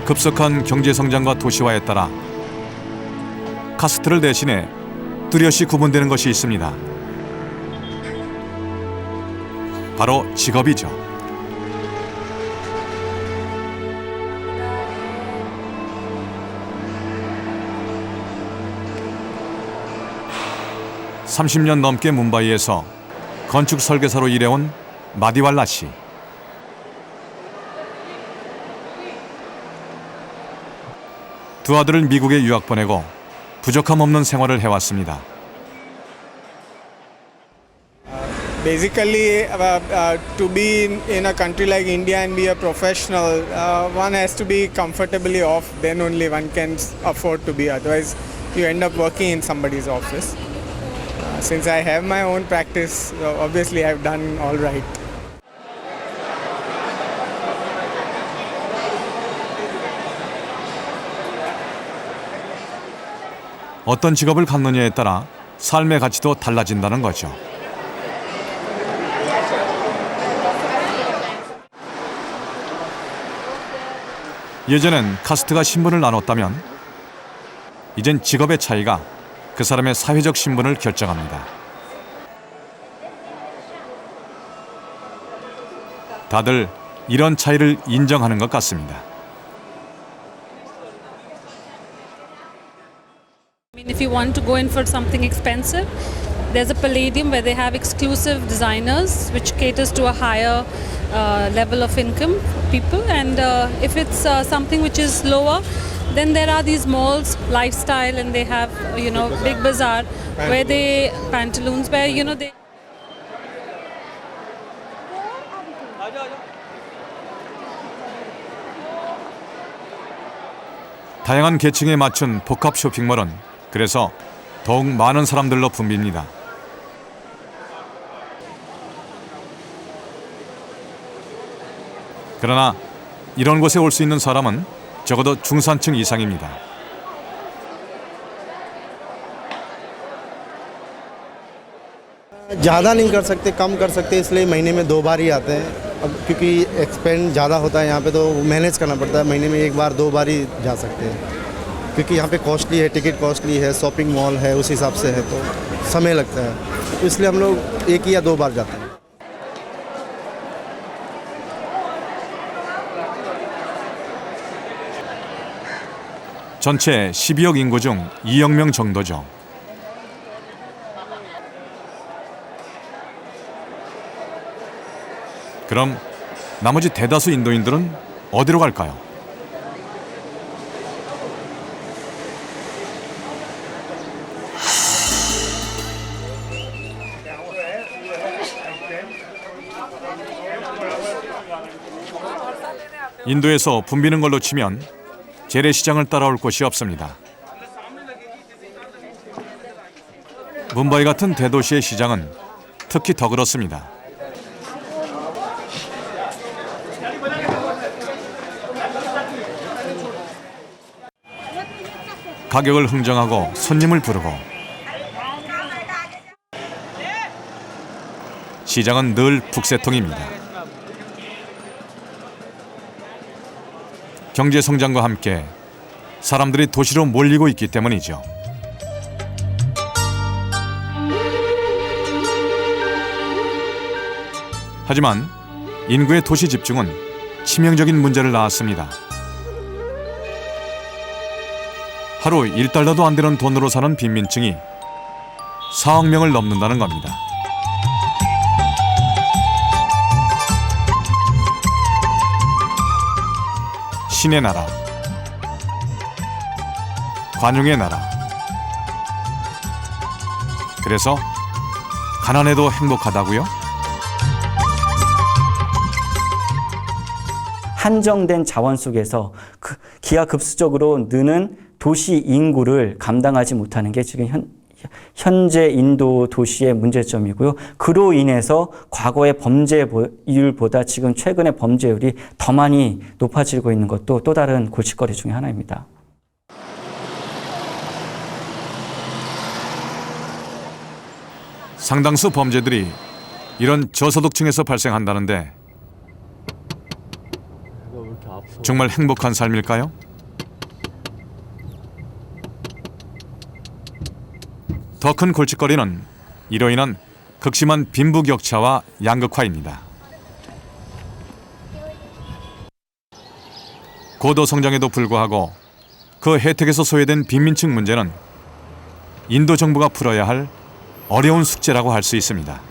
급속한 경제 성장과 도시화에 따라 카스트를 대신해 뚜렷이 구분되는 것이 있습니다. 바로 직업이죠. (30년) 넘게 뭄바이에서 건축 설계사로 일해온 마디왈라 씨. 두 아들을 미국에 유학 보내고 부족함 없는 생활을 해왔습니다. Basically, to be in a country like India and be a professional, one has to be comfortably off. Then only one can afford to be. Otherwise, you end up working in somebody's office. Since I have my own practice, obviously I've done all right. 어떤 직업을 갖느냐에 따라 삶의 가치도 달라진다는 거죠. 예전엔 카스트가 신분을 나눴다면 이젠 직업의 차이가 그 사람의 사회적 신분을 결정합니다. 다들 이런 차이를 인정하는 것 같습니다. If you want to go in for something expensive, there's a Palladium where they have exclusive designers which caters to a higher level of income people, and if it's something which is lower, then there are these malls, lifestyle, and they have big bazaar where they pantaloons where they 다양한 계층에 맞춘 복합 쇼핑몰은 그래서 더욱 많은 사람들로 붐빕니다. 그러나 이런 곳에 올 수 있는 사람은 적어도 중산층 이상입니다. ज़्यादा नहीं कर सकते, कम कर सकते, इसलिए महीने में 2 बार ही आते हैं। अब क्योंकि एक्सपेंड ज़्यादा होता है यहाँ पे तो मैनेज करना पड़ता है, महीने में 1 बार 2 बार ही जा सकते हैं। क्योंकि यहाँ पे कॉस्टली है, टिकट कॉस्टली है, शॉपिंग मॉल है, उस हिसाब से है तो समय लगता है, तो इसलिए हम लोग 1 या 2 बार जाते हैं. 전체 12억 인구 중 2억 명 정도죠. 그럼 나머지 대다수 인도인들은 어디로 갈까요? 인도에서 붐비는 걸로 치면 재래시장을 따라올 곳이 없습니다. 뭄바이 같은 대도시의 시장은 특히 더 그렇습니다. 가격을 흥정하고 손님을 부르고 시장은 늘 북새통입니다. 경제 성장과 함께 사람들이 도시로 몰리고 있기 때문이죠. 하지만 인구의 도시 집중은 치명적인 문제를 낳았습니다. 하루 1달러도 안 되는 돈으로 사는 빈민층이 4억 명을 넘는다는 겁니다. 신의 나라, 관용의 나라. 그래서 가난해도 행복하다고요? 한정된 자원 속에서 기하급수적으로 느는 도시 인구를 감당하지 못하는 게 지금 현재 인도 도시의 문제점이고요. 그로 인해서 과거의 범죄율보다 지금 최근의 범죄율이 더 많이 높아지고 있는 것도 또 다른 골칫거리 중에 하나입니다. 상당수 범죄들이 이런 저소득층에서 발생한다는데 정말 행복한 삶일까요? 더 큰 골칫거리는 이로 인한 극심한 빈부격차와 양극화입니다. 고도 성장에도 불구하고 그 혜택에서 소외된 빈민층 문제는 인도 정부가 풀어야 할 어려운 숙제라고 할 수 있습니다.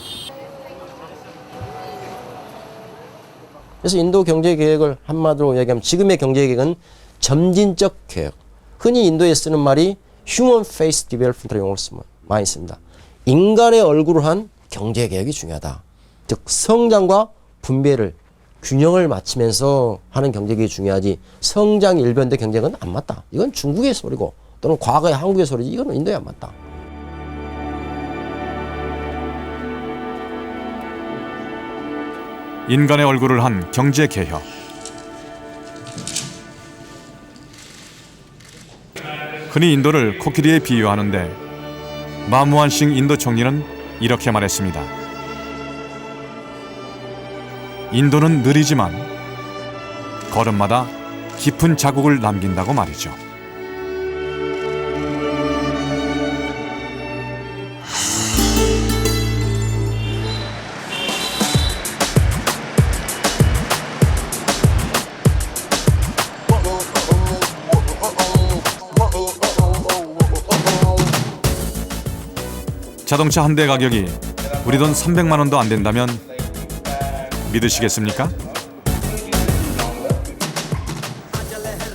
그래서 인도 경제 계획을 한마디로 이야기하면 지금의 경제 계획은 점진적 계획. 흔히 인도에 쓰는 말이 Human Face Development라는 용어를 많이 씁니다. 인간의 얼굴을 한 경제 계획이 중요하다. 즉 성장과 분배를 균형을 맞추면서 하는 경제 계획이 중요하지 성장 일변대 경제는 안 맞다. 이건 중국의 소리고 또는 과거의 한국의 소리지 이건 인도에 안 맞다. 인간의 얼굴을 한 경제 개혁. 흔히 인도를 코끼리에 비유하는데 마무한 싱 인도 총리는 이렇게 말했습니다. 인도는 느리지만 걸음마다 깊은 자국을 남긴다고 말이죠. 자동차 한 대 가격이 우리 돈 300만 원도 안 된다면 믿으시겠습니까?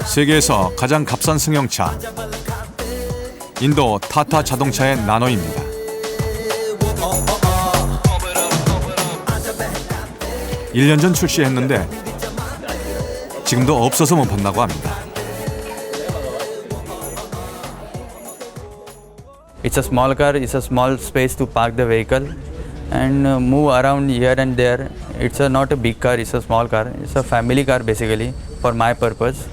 세계에서 가장 값싼 승용차 인도 타타 자동차의 나노입니다. 일 년 전 출시했는데 지금도 없어서 못 판다고 합니다. It's a small car, it's a small space to park the vehicle and move around here and there. It's not a big car, it's a small car. It's a family car basically for my purpose.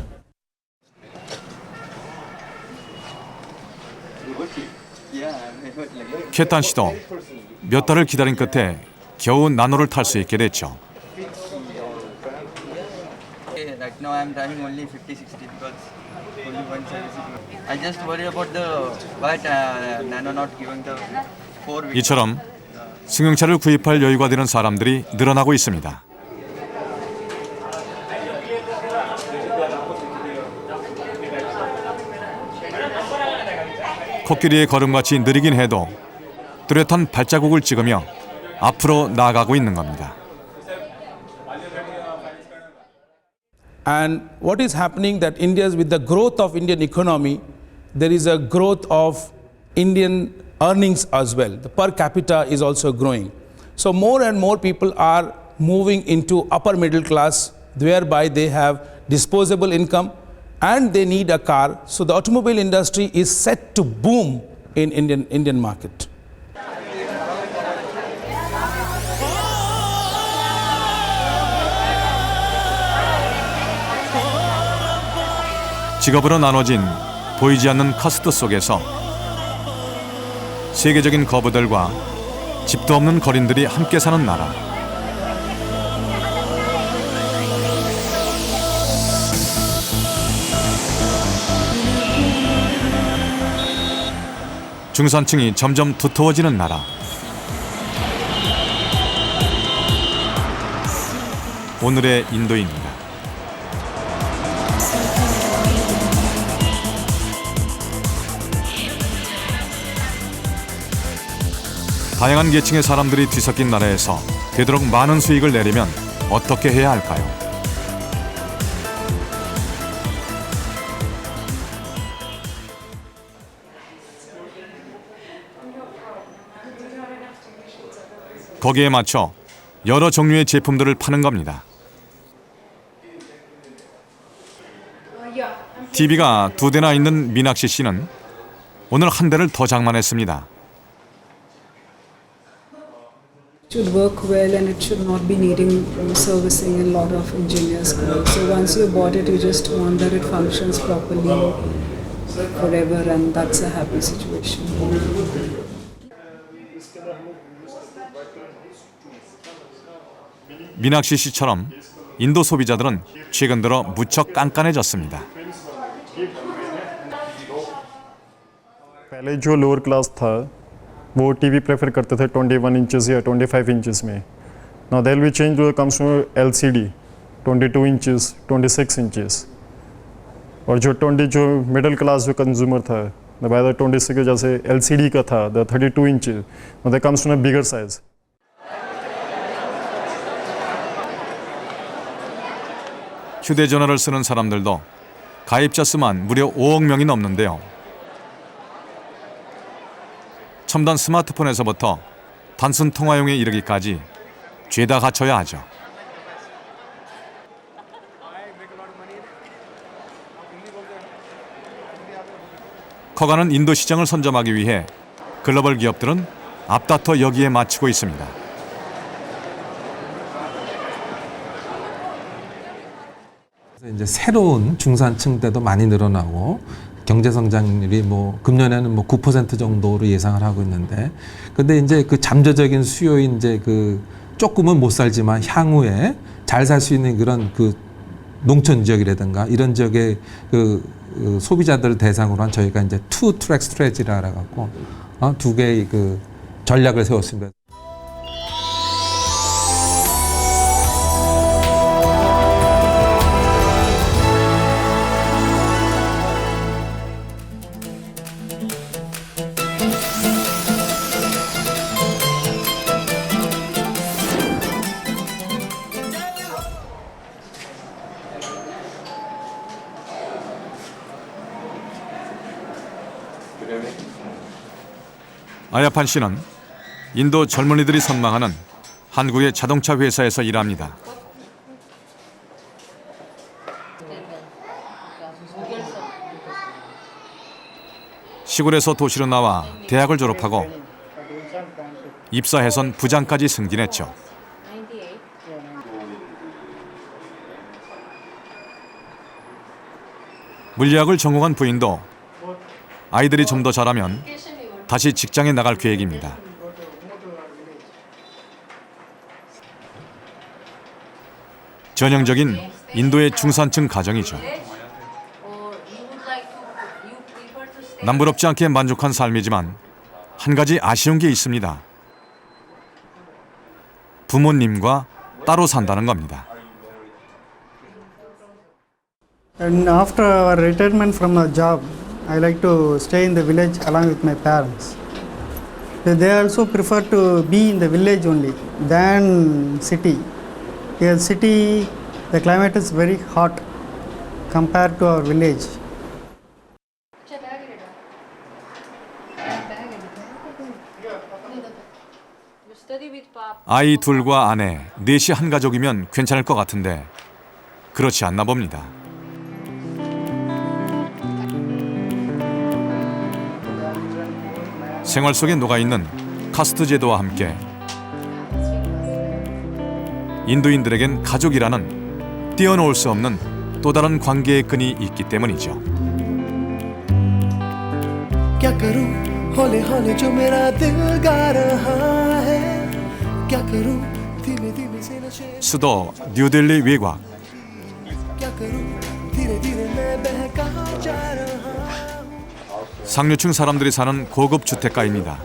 케탄 씨도 몇 달을 기다린 끝에 겨우 나노를 탈 수 있게 됐죠. Right now I'm driving only 50-60 because only one service is. I just worry about the why Nano not giving the 4 wheels. 이처럼 승용차를 구입할 여유가 되는 사람들이 늘어나고 있습니다. 코끼리의 걸음같이 느리긴 해도 뚜렷한 발자국을 찍으며 앞으로 나아가고 있는 겁니다. And what is happening that India's with the growth of Indian economy, there is a growth of Indian earnings as well. The per capita is also growing. So more and more people are moving into upper middle class, whereby they have disposable income and they need a car. So the automobile industry is set to boom in Indian market. 직업으로 나눠진 보이지 않는 카스트 속에서 세계적인 거부들과 집도 없는 거린들이 함께 사는 나라. 중산층이 점점 두터워지는 나라. 오늘의 인도입니다. 다양한 계층의 사람들이 뒤섞인 나라에서 되도록 많은 수익을 내려면 어떻게 해야 할까요? 거기에 맞춰 여러 종류의 제품들을 파는 겁니다. TV가 2대나 있는 미낙시 씨는 오늘 한 대를 더 장만했습니다. It should work well and it should not be needing servicing and a lot of engineers. So once you bought it, you just want that it functions properly forever, and that's a happy situation. 미낙시 씨처럼 인도 소비자들은 최근 들어 무척 깐깐해졌습니다. पहले जो lower class था वो TV prefer करते थे 21 इंचेस या 25 inches में. Now there will be change to comes to LCD 22 inches 26 inches. और जो मिडिल क्लास जो कंज्यूमर था बाय द 26 जैसे एलसीडी का था the 32 inches now that comes to a bigger size. 휴대전화를 쓰는 사람들도 가입자 수만 무려 5억 명이 넘는데요. 첨단 스마트폰에서부터 단순 통화용에 이르기까지 죄다 갖춰야 하죠. 커가는 인도 시장을 선점하기 위해 글로벌 기업들은 앞다퉈 여기에 맞추고 있습니다. 이제 새로운 중산층대도 많이 늘어나고 경제 성장률이 금년에는 9% 정도로 예상을 하고 있는데, 근데 이제 그 잠재적인 수요인 이제 그 조금은 못 살지만 향후에 잘 살 수 있는 그런 그 농촌 지역이라든가 이런 지역의 그 소비자들을 대상으로 한 저희가 이제 투 트랙 스트래지라 갖고 두 개의 그 전략을 세웠습니다. 아야판 씨는 인도 젊은이들이 선망하는 한국의 자동차 회사에서 일합니다. 시골에서 도시로 나와 대학을 졸업하고 입사해선 부장까지 승진했죠. 물리학을 전공한 부인도 아이들이 좀 더 자라면 다시 직장에 나갈 계획입니다. 전형적인 인도의 중산층 가정이죠. 남부럽지 않게 만족한 삶이지만 한 가지 아쉬운 게 있습니다. 부모님과 따로 산다는 겁니다. And after our retirement from our job, I like to stay in the village along with my parents. They also prefer to be in the village only than city. Here city, the climate is very hot compared to our village. 아이 둘과 아내, 넷이 한 가족이면 괜찮을 것 같은데 그렇지 않나 봅니다. 생활 속에 녹아있는 카스트 제도와 함께 인도인들에겐 가족이라는 떼어놓을 수 없는 또 다른 관계의 끈이 있기 때문이죠. 수도 뉴델리 외곽. 상류층 사람들이 사는 고급 주택가입니다.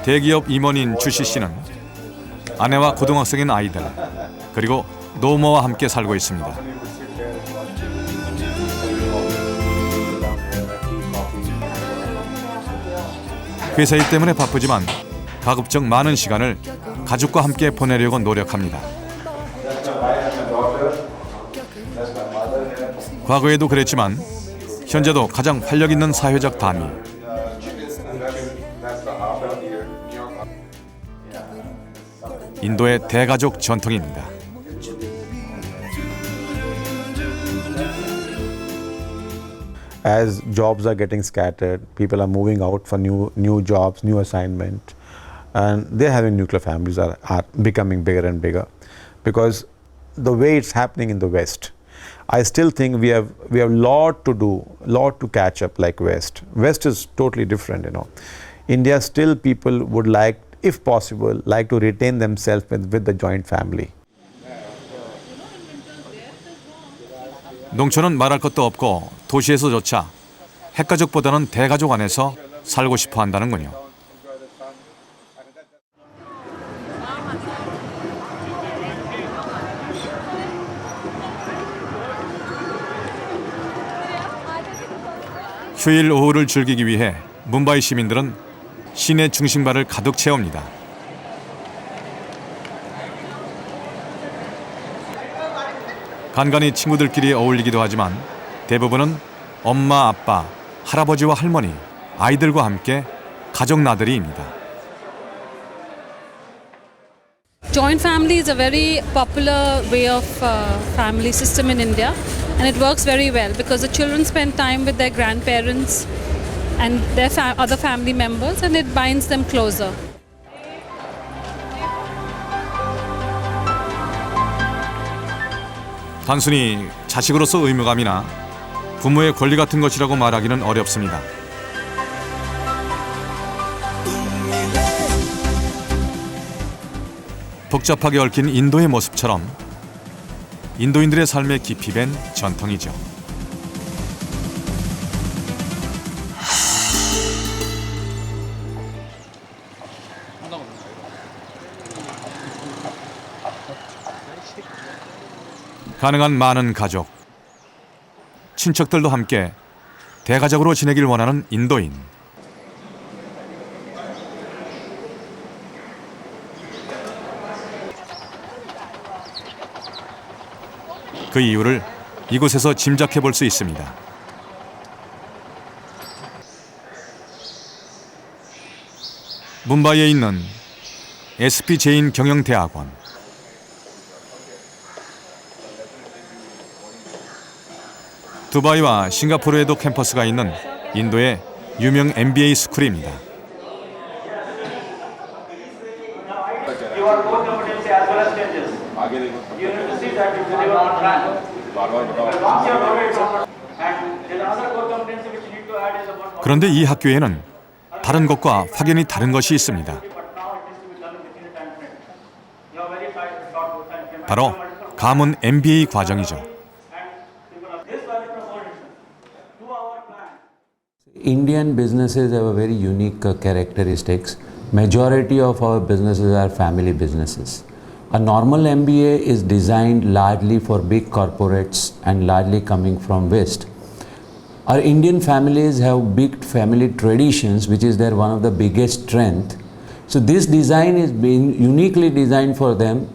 대기업 임원인 주시 씨는 아내와 고등학생인 아이들 그리고 노모와 함께 살고 있습니다. 회사 일 때문에 바쁘지만 가급적 많은 시간을 가족과 함께 보내려고 노력합니다. 과거에도 그랬지만 현재도 가장 활력 있는 사회적 단위. 인도의 대가족 전통입니다. As jobs are getting scattered, people are moving out for new jobs, new assignment, and they're having nuclear families are becoming bigger and bigger because the way it's happening in the West. I still think we have lot to do, lot to catch up like West. West is totally different, you know. India still people would like, if possible, like to retain themselves with the joint family. 농촌은 말할 것도 없고 도시에서조차 핵가족보다는 대가족 안에서 살고 싶어 한다는군요. 휴일 오후를 즐기기 위해 뭄바이 시민들은 시내 중심가를 가득 채웁니다. 간간히 친구들끼리 어울리기도 하지만 대부분은 엄마, 아빠, 할아버지와 할머니, 아이들과 함께 가족 나들이입니다. Joint family is a very popular way of family system in India, and it works very well because the children spend time with their grandparents and their other family members, and it binds them closer. 단순히 자식으로서 의무감이나 부모의 권리 같은 것이라고 말하기는 어렵습니다. 복잡하게 얽힌 인도의 모습처럼 인도인들의 삶에 깊이 밴 전통이죠. 가능한 많은 가족, 친척들도 함께 대가족으로 지내길 원하는 인도인. 그 이유를 이곳에서 짐작해 볼 수 있습니다. 뭄바이에 있는 SP 제인 경영대학원. 두바이와 싱가포르에도 캠퍼스가 있는 인도의 유명 MBA 스쿨입니다. 그런데 이 학교에는 다른 것과 확연히 다른 것이 있습니다. 바로 가문 MBA 과정이죠. Indian businesses have a very unique characteristics. Majority of our businesses are family businesses. A normal MBA is designed largely for big corporates and largely coming from West. Our Indian families have big family traditions, which is their one of the biggest strength. So this design is being uniquely designed for them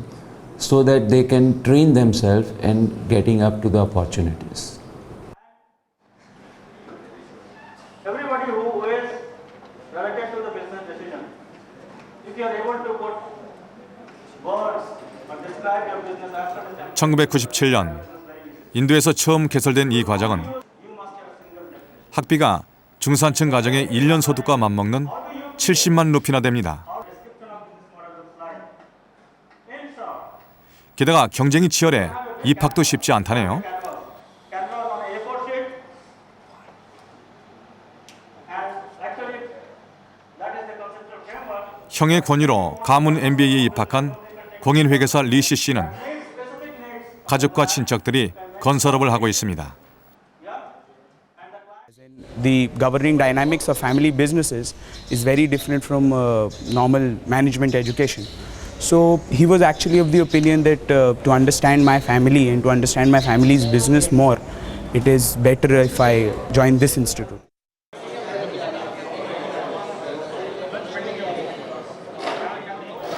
so that they can train themselves and getting up to the opportunities. Everybody who is related to the business decision, if you are able to put words or describe your business as 1997년 인도에서 처음 개설된 이 과정은 학비가 중산층 가정의 1년 소득과 맞먹는 70만 루피나 됩니다. 게다가 경쟁이 치열해 입학도 쉽지 않다네요. 형의 권유로 가문 MBA에 입학한 공인회계사 리시 씨는 가족과 친척들이 건설업을 하고 있습니다. The governing dynamics of family businesses is very different from normal management education. So he was actually of the opinion that to understand my family and to understand my family's business more, it is better if I join this institute.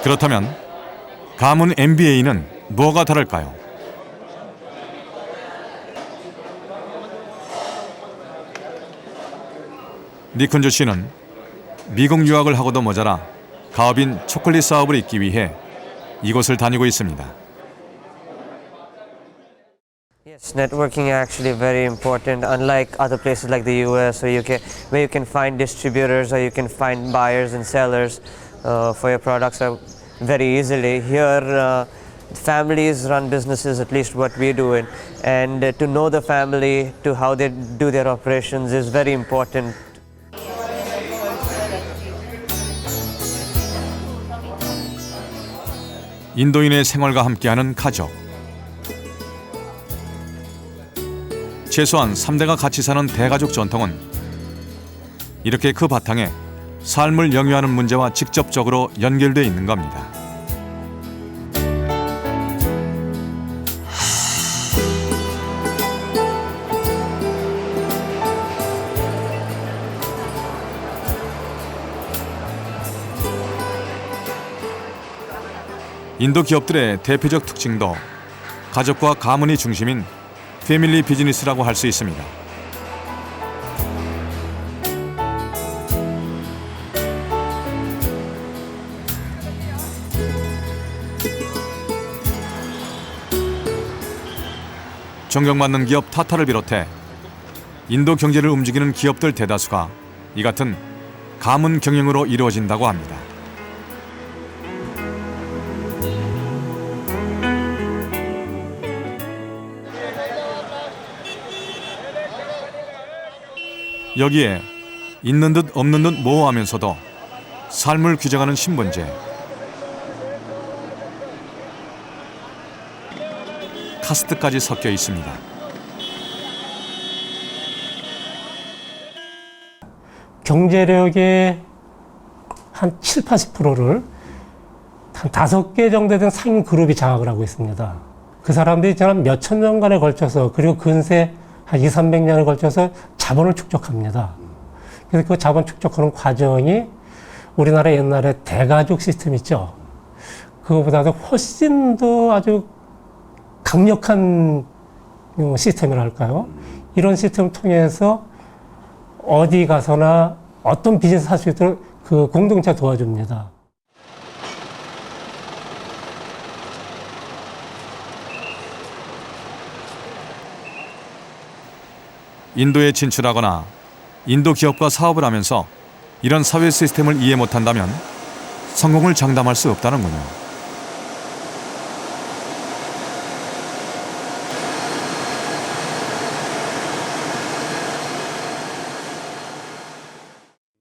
그렇다면 가문 MBA는 뭐가 다를까요? 니쿤조 씨는 미국 유학을 하고도 모자라 가업인 초콜릿 사업을 잇기 위해 이곳을 다니고 있습니다. Yes, networking is actually very important. Unlike other places like the US, where you can find distributors or you can find buyers and sellers for your products very easily. Here, families run businesses, at least what we do, and to know the family, to how they do their operations is very important. 인도인의 생활과 함께하는 가족. 최소한 3대가 같이 사는 대가족 전통은 이렇게 그 바탕에 삶을 영위하는 문제와 직접적으로 연결돼 있는 겁니다. 인도 기업들의 대표적 특징도 가족과 가문이 중심인 패밀리 비즈니스라고 할 수 있습니다. 존경받는 기업 타타를 비롯해 인도 경제를 움직이는 기업들 대다수가 이 같은 가문 경영으로 이루어진다고 합니다. 여기에 있는 듯 없는 듯 모호하면서도 삶을 규정하는 신분제, 카스트까지 섞여 있습니다. 경제력의 한 7, 80%를 한 5개 정도 된 상인 그룹이 장악을 하고 있습니다. 그 사람들이 지난 몇천 년간에 걸쳐서 그리고 근세 한 2, 300년에 걸쳐서 자본을 축적합니다. 그래서 그 자본 축적하는 과정이 우리나라 옛날에 대가족 시스템 있죠. 그거보다도 훨씬 더 아주 강력한 시스템이랄까요? 이런 시스템을 통해서 어디 가서나 어떤 비즈니스 할 수 있도록 그 공동체 도와줍니다. 인도에 진출하거나 인도 기업과 사업을 하면서 이런 사회 시스템을 이해 못한다면 성공을 장담할 수 없다는군요.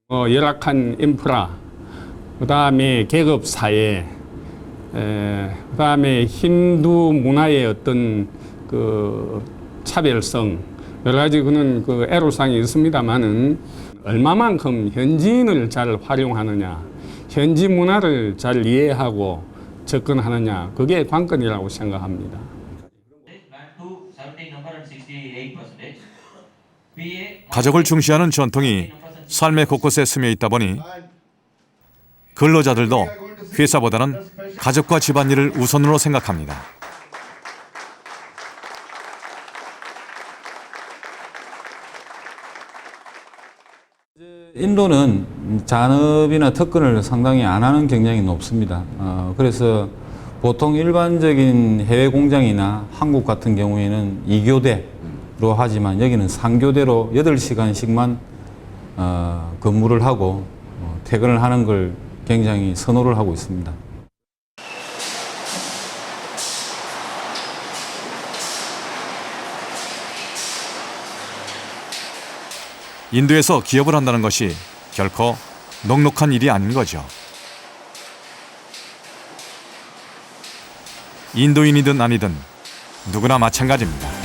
열악한 인프라, 그 다음에 계급 사회, 그다음에 힌두 문화의 어떤 그 차별성 여러 가지 그는 그 애로사항이 있습니다만은 얼마만큼 현지인을 잘 활용하느냐, 현지 문화를 잘 이해하고 접근하느냐, 그게 관건이라고 생각합니다. 가족을 중시하는 전통이 삶의 곳곳에 스며 있다 보니 근로자들도 회사보다는 가족과 집안일을 우선으로 생각합니다. 인도는 잔업이나 특근을 상당히 안 하는 경향이 높습니다. 그래서 보통 일반적인 해외 공장이나 한국 같은 경우에는 2교대로 하지만 여기는 3교대로 8시간씩만 근무를 하고 퇴근을 하는 걸 굉장히 선호를 하고 있습니다. 인도에서 기업을 한다는 것이 결코 녹록한 일이 아닌 거죠. 인도인이든 아니든 누구나 마찬가지입니다.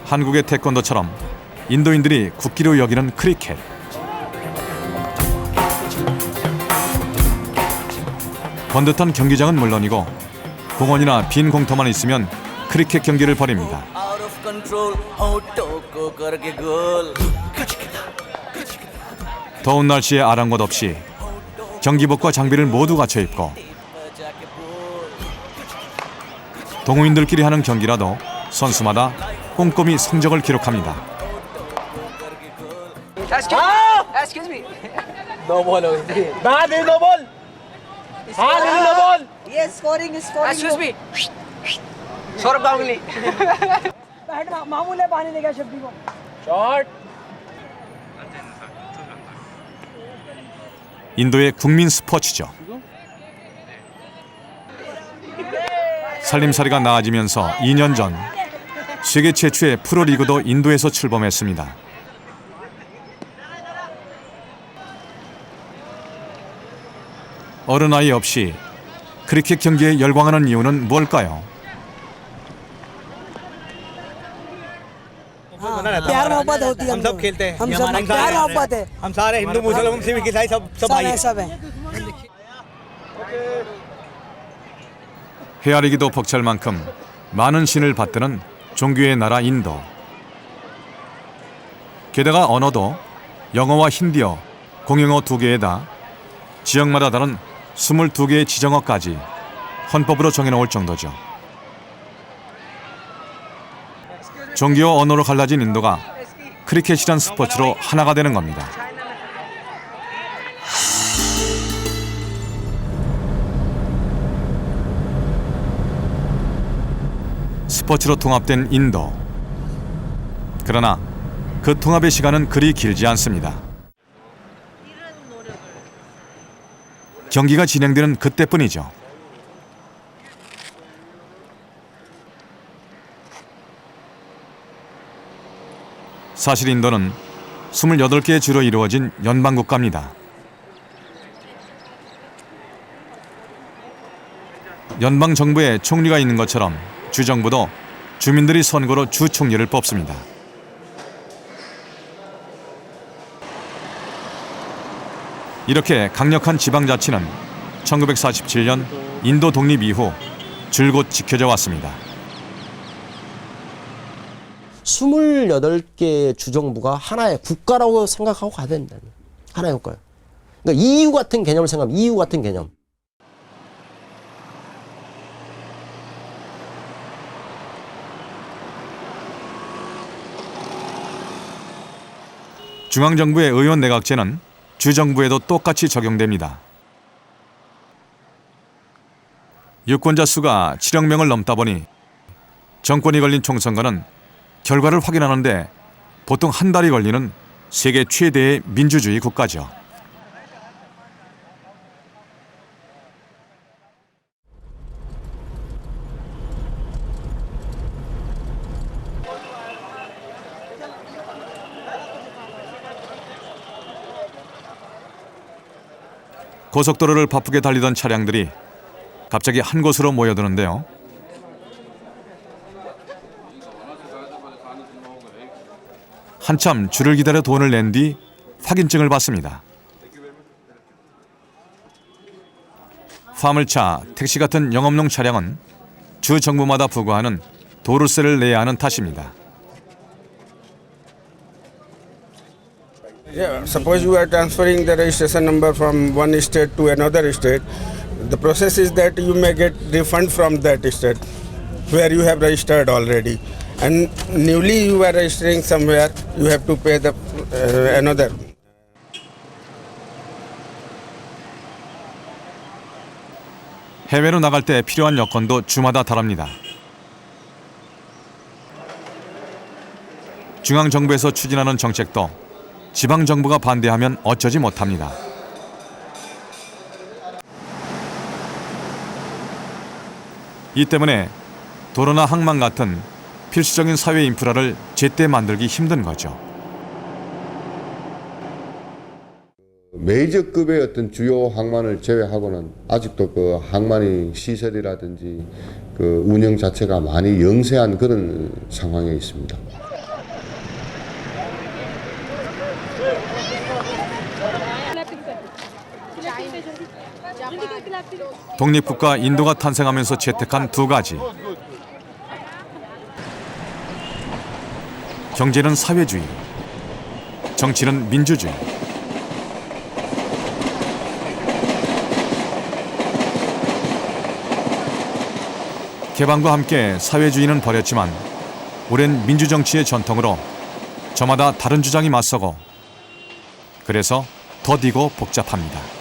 한국의 태권도처럼 인도인들이 국기로 여기는 크리켓. 번듯한 경기장은 물론이고 공원이나 빈 공터만 있으면 크리켓 경기를 벌입니다. 더운 날씨에 아랑곳 없이 경기복과 장비를 모두 갖춰 입고 동호인들끼리 하는 경기라도 선수마다 꼼꼼히 성적을 기록합니다. Excuse me. No ball. Nah, there is no ball. Ah, there is no ball. Yes, scoring is scoring. Excuse me. Saurabh Ganguly. Head मामूल है पानी देगा शब्दी को. Shot. 인도의 국민 스포츠죠. 살림살이가 나아지면서 2년 전 세계 최초의 프로리그도 인도에서 출범했습니다. 어른아이 없이 크리켓 경기에 열광하는 이유는 뭘까요? प्यार मोहब्बत होती है हम सब खेलते हैं हम सब प्यार मोहब्बत है हम सारे हिंदू मुसलमान सिख ईसाई सब भाई हैं सब हैं 헤아리기도 벅찰 만큼 많은 신을 받드는 종교의 나라 인도. 게다가 언어도 영어와 힌디어, 공용어 2개에다 지역마다 다른 22개의 지정어까지 헌법으로 정해놓을 정도죠. 종교 언어로 갈라진 인도가 크리켓이란 스포츠로 하나가 되는 겁니다. 스포츠로 통합된 인도. 그러나 그 통합의 시간은 그리 길지 않습니다. 경기가 진행되는 그때뿐이죠. 사실 인도는 28개의 주로 이루어진 연방국가입니다. 연방정부에 총리가 있는 것처럼 주정부도 주민들이 선거로 주총리를 뽑습니다. 이렇게 강력한 지방자치는 1947년 인도 독립 이후 줄곧 지켜져 왔습니다. 28개의 주정부가 하나의 국가라고 생각하고 가야 된다. 하나의 국가예요. 그러니까 EU 같은 개념을 생각하면 EU 같은 개념. 중앙정부의 의원 내각제는 주정부에도 똑같이 적용됩니다. 유권자 수가 7억 명을 넘다 보니 정권이 걸린 총선거는 결과를 확인하는데 보통 한 달이 걸리는 세계 최대의 민주주의 국가죠. 고속도로를 바쁘게 달리던 차량들이 갑자기 한 곳으로 모여드는데요. 한참 줄을 기다려 돈을 낸 뒤 확인증을 받습니다. 화물차, 택시 같은 영업용 차량은 주 정부마다 부과하는 도로세를 내야 하는 탓입니다. Yeah, suppose you are transferring the registration number from one state to another state. The process is that you may get refund from that state where you have registered already. And newly you are registering somewhere, you have to pay the another. 해외로 나갈 때 필요한 여건도 주마다 다릅니다. 중앙정부에서 추진하는 정책도 지방정부가 반대하면 어쩌지 못합니다. 이 때문에 도로나 항만 같은 필수적인 사회 인프라를 제때 만들기 힘든 거죠. 메이저급의 어떤 주요 항만을 제외하고는 아직도 그 항만의 시설이라든지 그 운영 자체가 많이 영세한 그런 상황에 있습니다. 독립국가 인도가 탄생하면서 채택한 두 가지. 경제는 사회주의, 정치는 민주주의. 개방과 함께 사회주의는 버렸지만 오랜 민주정치의 전통으로 저마다 다른 주장이 맞서고 그래서 더디고 복잡합니다.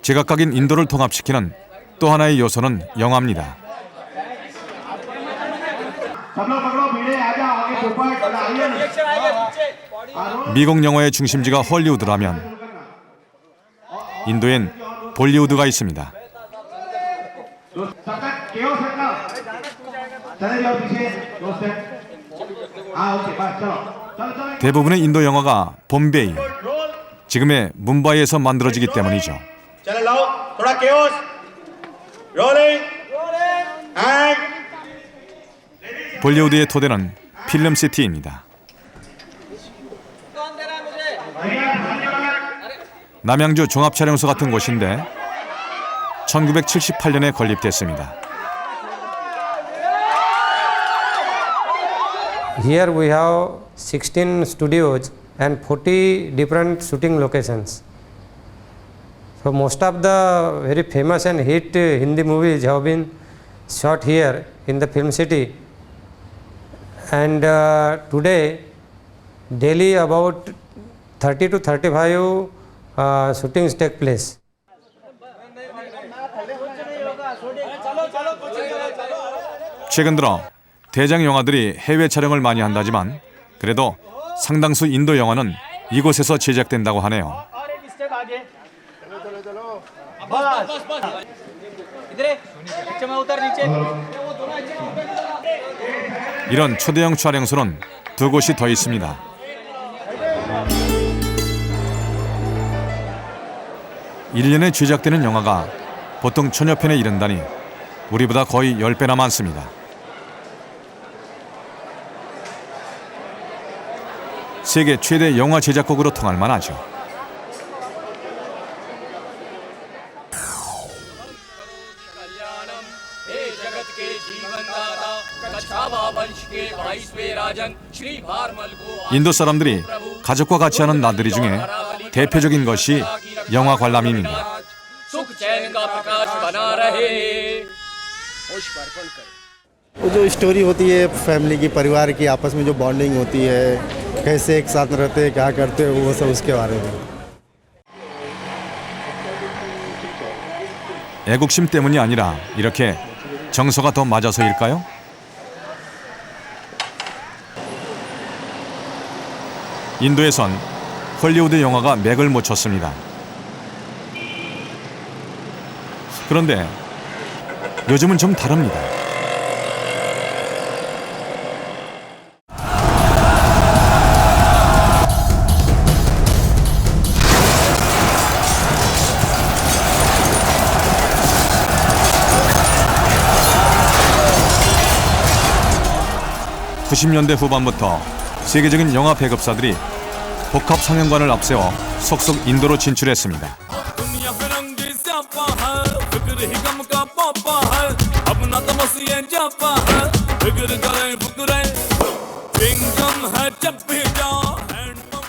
제각각인 인도를 통합시키는 또 하나의 요소는 영화입니다. 미국 영화의 중심지가 헐리우드라면 인도엔 볼리우드가 있습니다. 대부분의 인도 영화가 봄베이, 지금의 뭄바이에서 만들어지기 때문이죠. 볼리우드의 토대는 필름시티입니다. 남양주 종합촬영소 같은 곳인데 1978년에 건립됐습니다. Here we have 16 studios and 40 different shooting locations. So most of the very famous and hit Hindi movies have been shot here in the film city. And today, daily about 30 to 35 shootings take place. 최근 들어 대장 영화들이 해외 촬영을 많이 한다지만 그래도 상당수 인도 영화는 이곳에서 제작된다고 하네요. इधर है, नीचे में उतर नीचे। 이런 초대형 촬영소는 두 곳이 더 있습니다. (1년에) 제작되는 영화가 보통 1000여 편에 이른다니 우리보다 거의 10배나 많습니다. 세계 최대 영화 제작국으로 통할 만하죠. 인도 사람들이 가족과 같이 하는 나들이 중에 대표적인 것이 영화 관람입니다. वो जो स्टोरी होती है फैमिली की, परिवार की, आपस में जो बॉन्डिंग होती है, कैसे एक साथ रहते हैं, क्या करते हैं, वो सब उसके बारे में। 애국심 때문이 아니라 이렇게 정서가 더 맞아서일까요? 인도에선 헐리우드 영화가 맥을 못 쳤습니다. 그런데 요즘은 좀 다릅니다. (90년대) 후반부터 세계적인 영화 배급사들이 복합 상영관을 앞세워 속속 인도로 진출했습니다.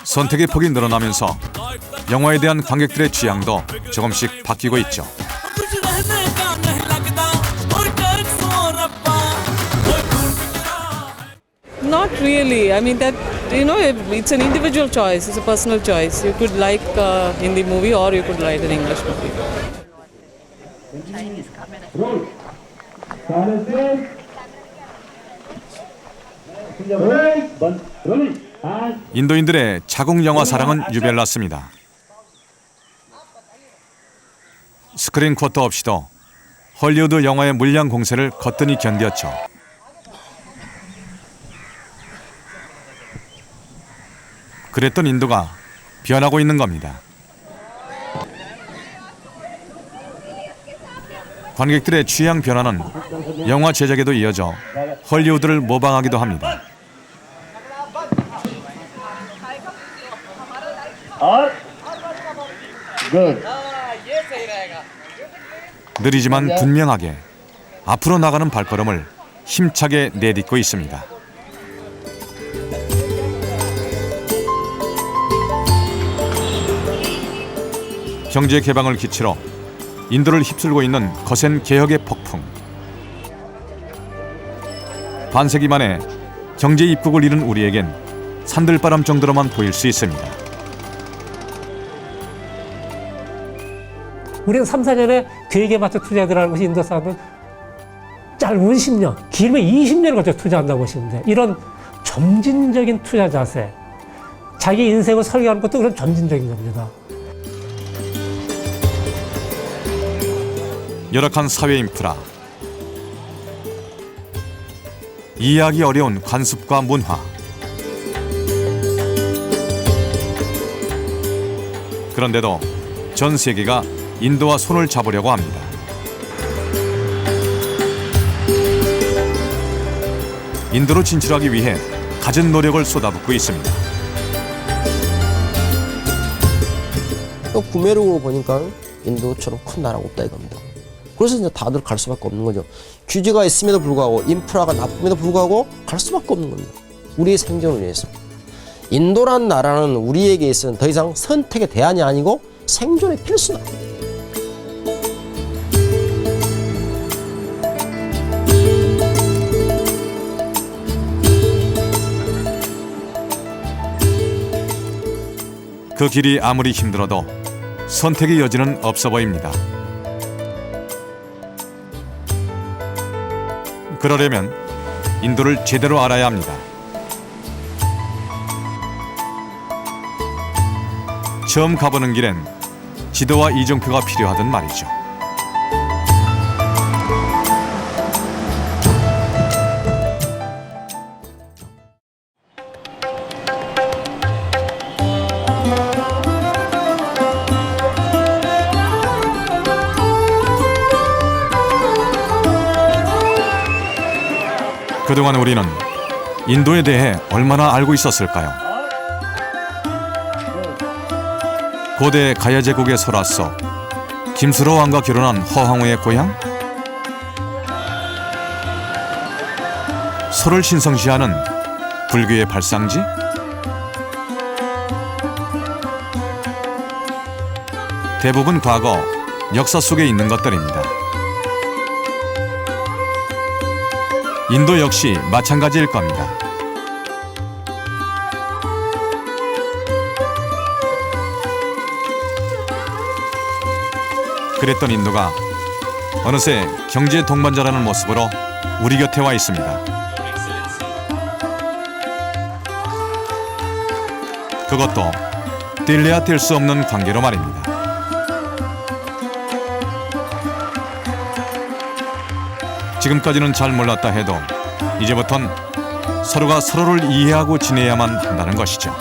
선택의 폭이 늘어나면서 영화에 대한 관객들의 취향도 조금씩 바뀌고 있죠. Not really. I mean that, you know, it's an individual choice. It's a personal choice. You could like Hindi movie or you could like an English movie. 인도인들의 자국 영화 사랑은 유별났습니다. 스크린 쿼터 없이도 헐리우드 영화의 물량 공세를 거뜬히 견뎠죠. 그랬던 인도가 변하고 있는 겁니다. 관객들의 취향 변화는 영화 제작에도 이어져 헐리우드를 모방하기도 합니다. 느리지만 분명하게 앞으로 나가는 발걸음을 힘차게 내딛고 있습니다. 경제 개방을 기치로 인도를 휩쓸고 있는 거센 개혁의 폭풍. 반세기 만에 경제 입국을 이룬 우리에겐 산들바람 정도로만 보일 수 있습니다. 우리는 3, 4년에 계획에 맞춰 투자해 들어가는 것이 인도 사람은 짧은 10년, 길면 20년을 걸쳐 투자한다고 보시면 돼요. 이런 점진적인 투자 자세, 자기 인생을 설계하는 것도 그런 점진적인 겁니다. 열악한 사회 인프라, 이해하기 어려운 관습과 문화, 그런데도 전 세계가 인도와 손을 잡으려고 합니다. 인도로 진출하기 위해 갖은 노력을 쏟아붓고 있습니다. 구매력으로 보니까 인도처럼 큰 나라가 없다 이겁니다. 그래서 이제 다들 갈 수밖에 없는 거죠. 규제가 있음에도 불구하고 인프라가 나쁨에도 불구하고 갈 수밖에 없는 겁니다. 우리의 생존을 위해서. 인도란 나라는 우리에게 있어서는 더 이상 선택의 대안이 아니고 생존의 필수다. 그 길이 아무리 힘들어도 선택의 여지는 없어 보입니다. 그러려면 인도를 제대로 알아야 합니다. 처음 가보는 길엔 지도와 이정표가 필요하단 말이죠. 그동안 우리는 인도에 대해 얼마나 알고 있었을까요? 고대 가야 제국의 설화 속 김수로 왕과 결혼한 허황우의 고향? 소를 신성시하는 불교의 발상지? 대부분 과거, 역사 속에 있는 것들입니다. 인도 역시 마찬가지일 겁니다. 그랬던 인도가 어느새 경제 동반자라는 모습으로 우리 곁에 와 있습니다. 그것도 뗄래야 뗄 수 없는 관계로 말입니다. 지금까지는 잘 몰랐다 해도 이제부턴 서로가 서로를 이해하고 지내야만 한다는 것이죠.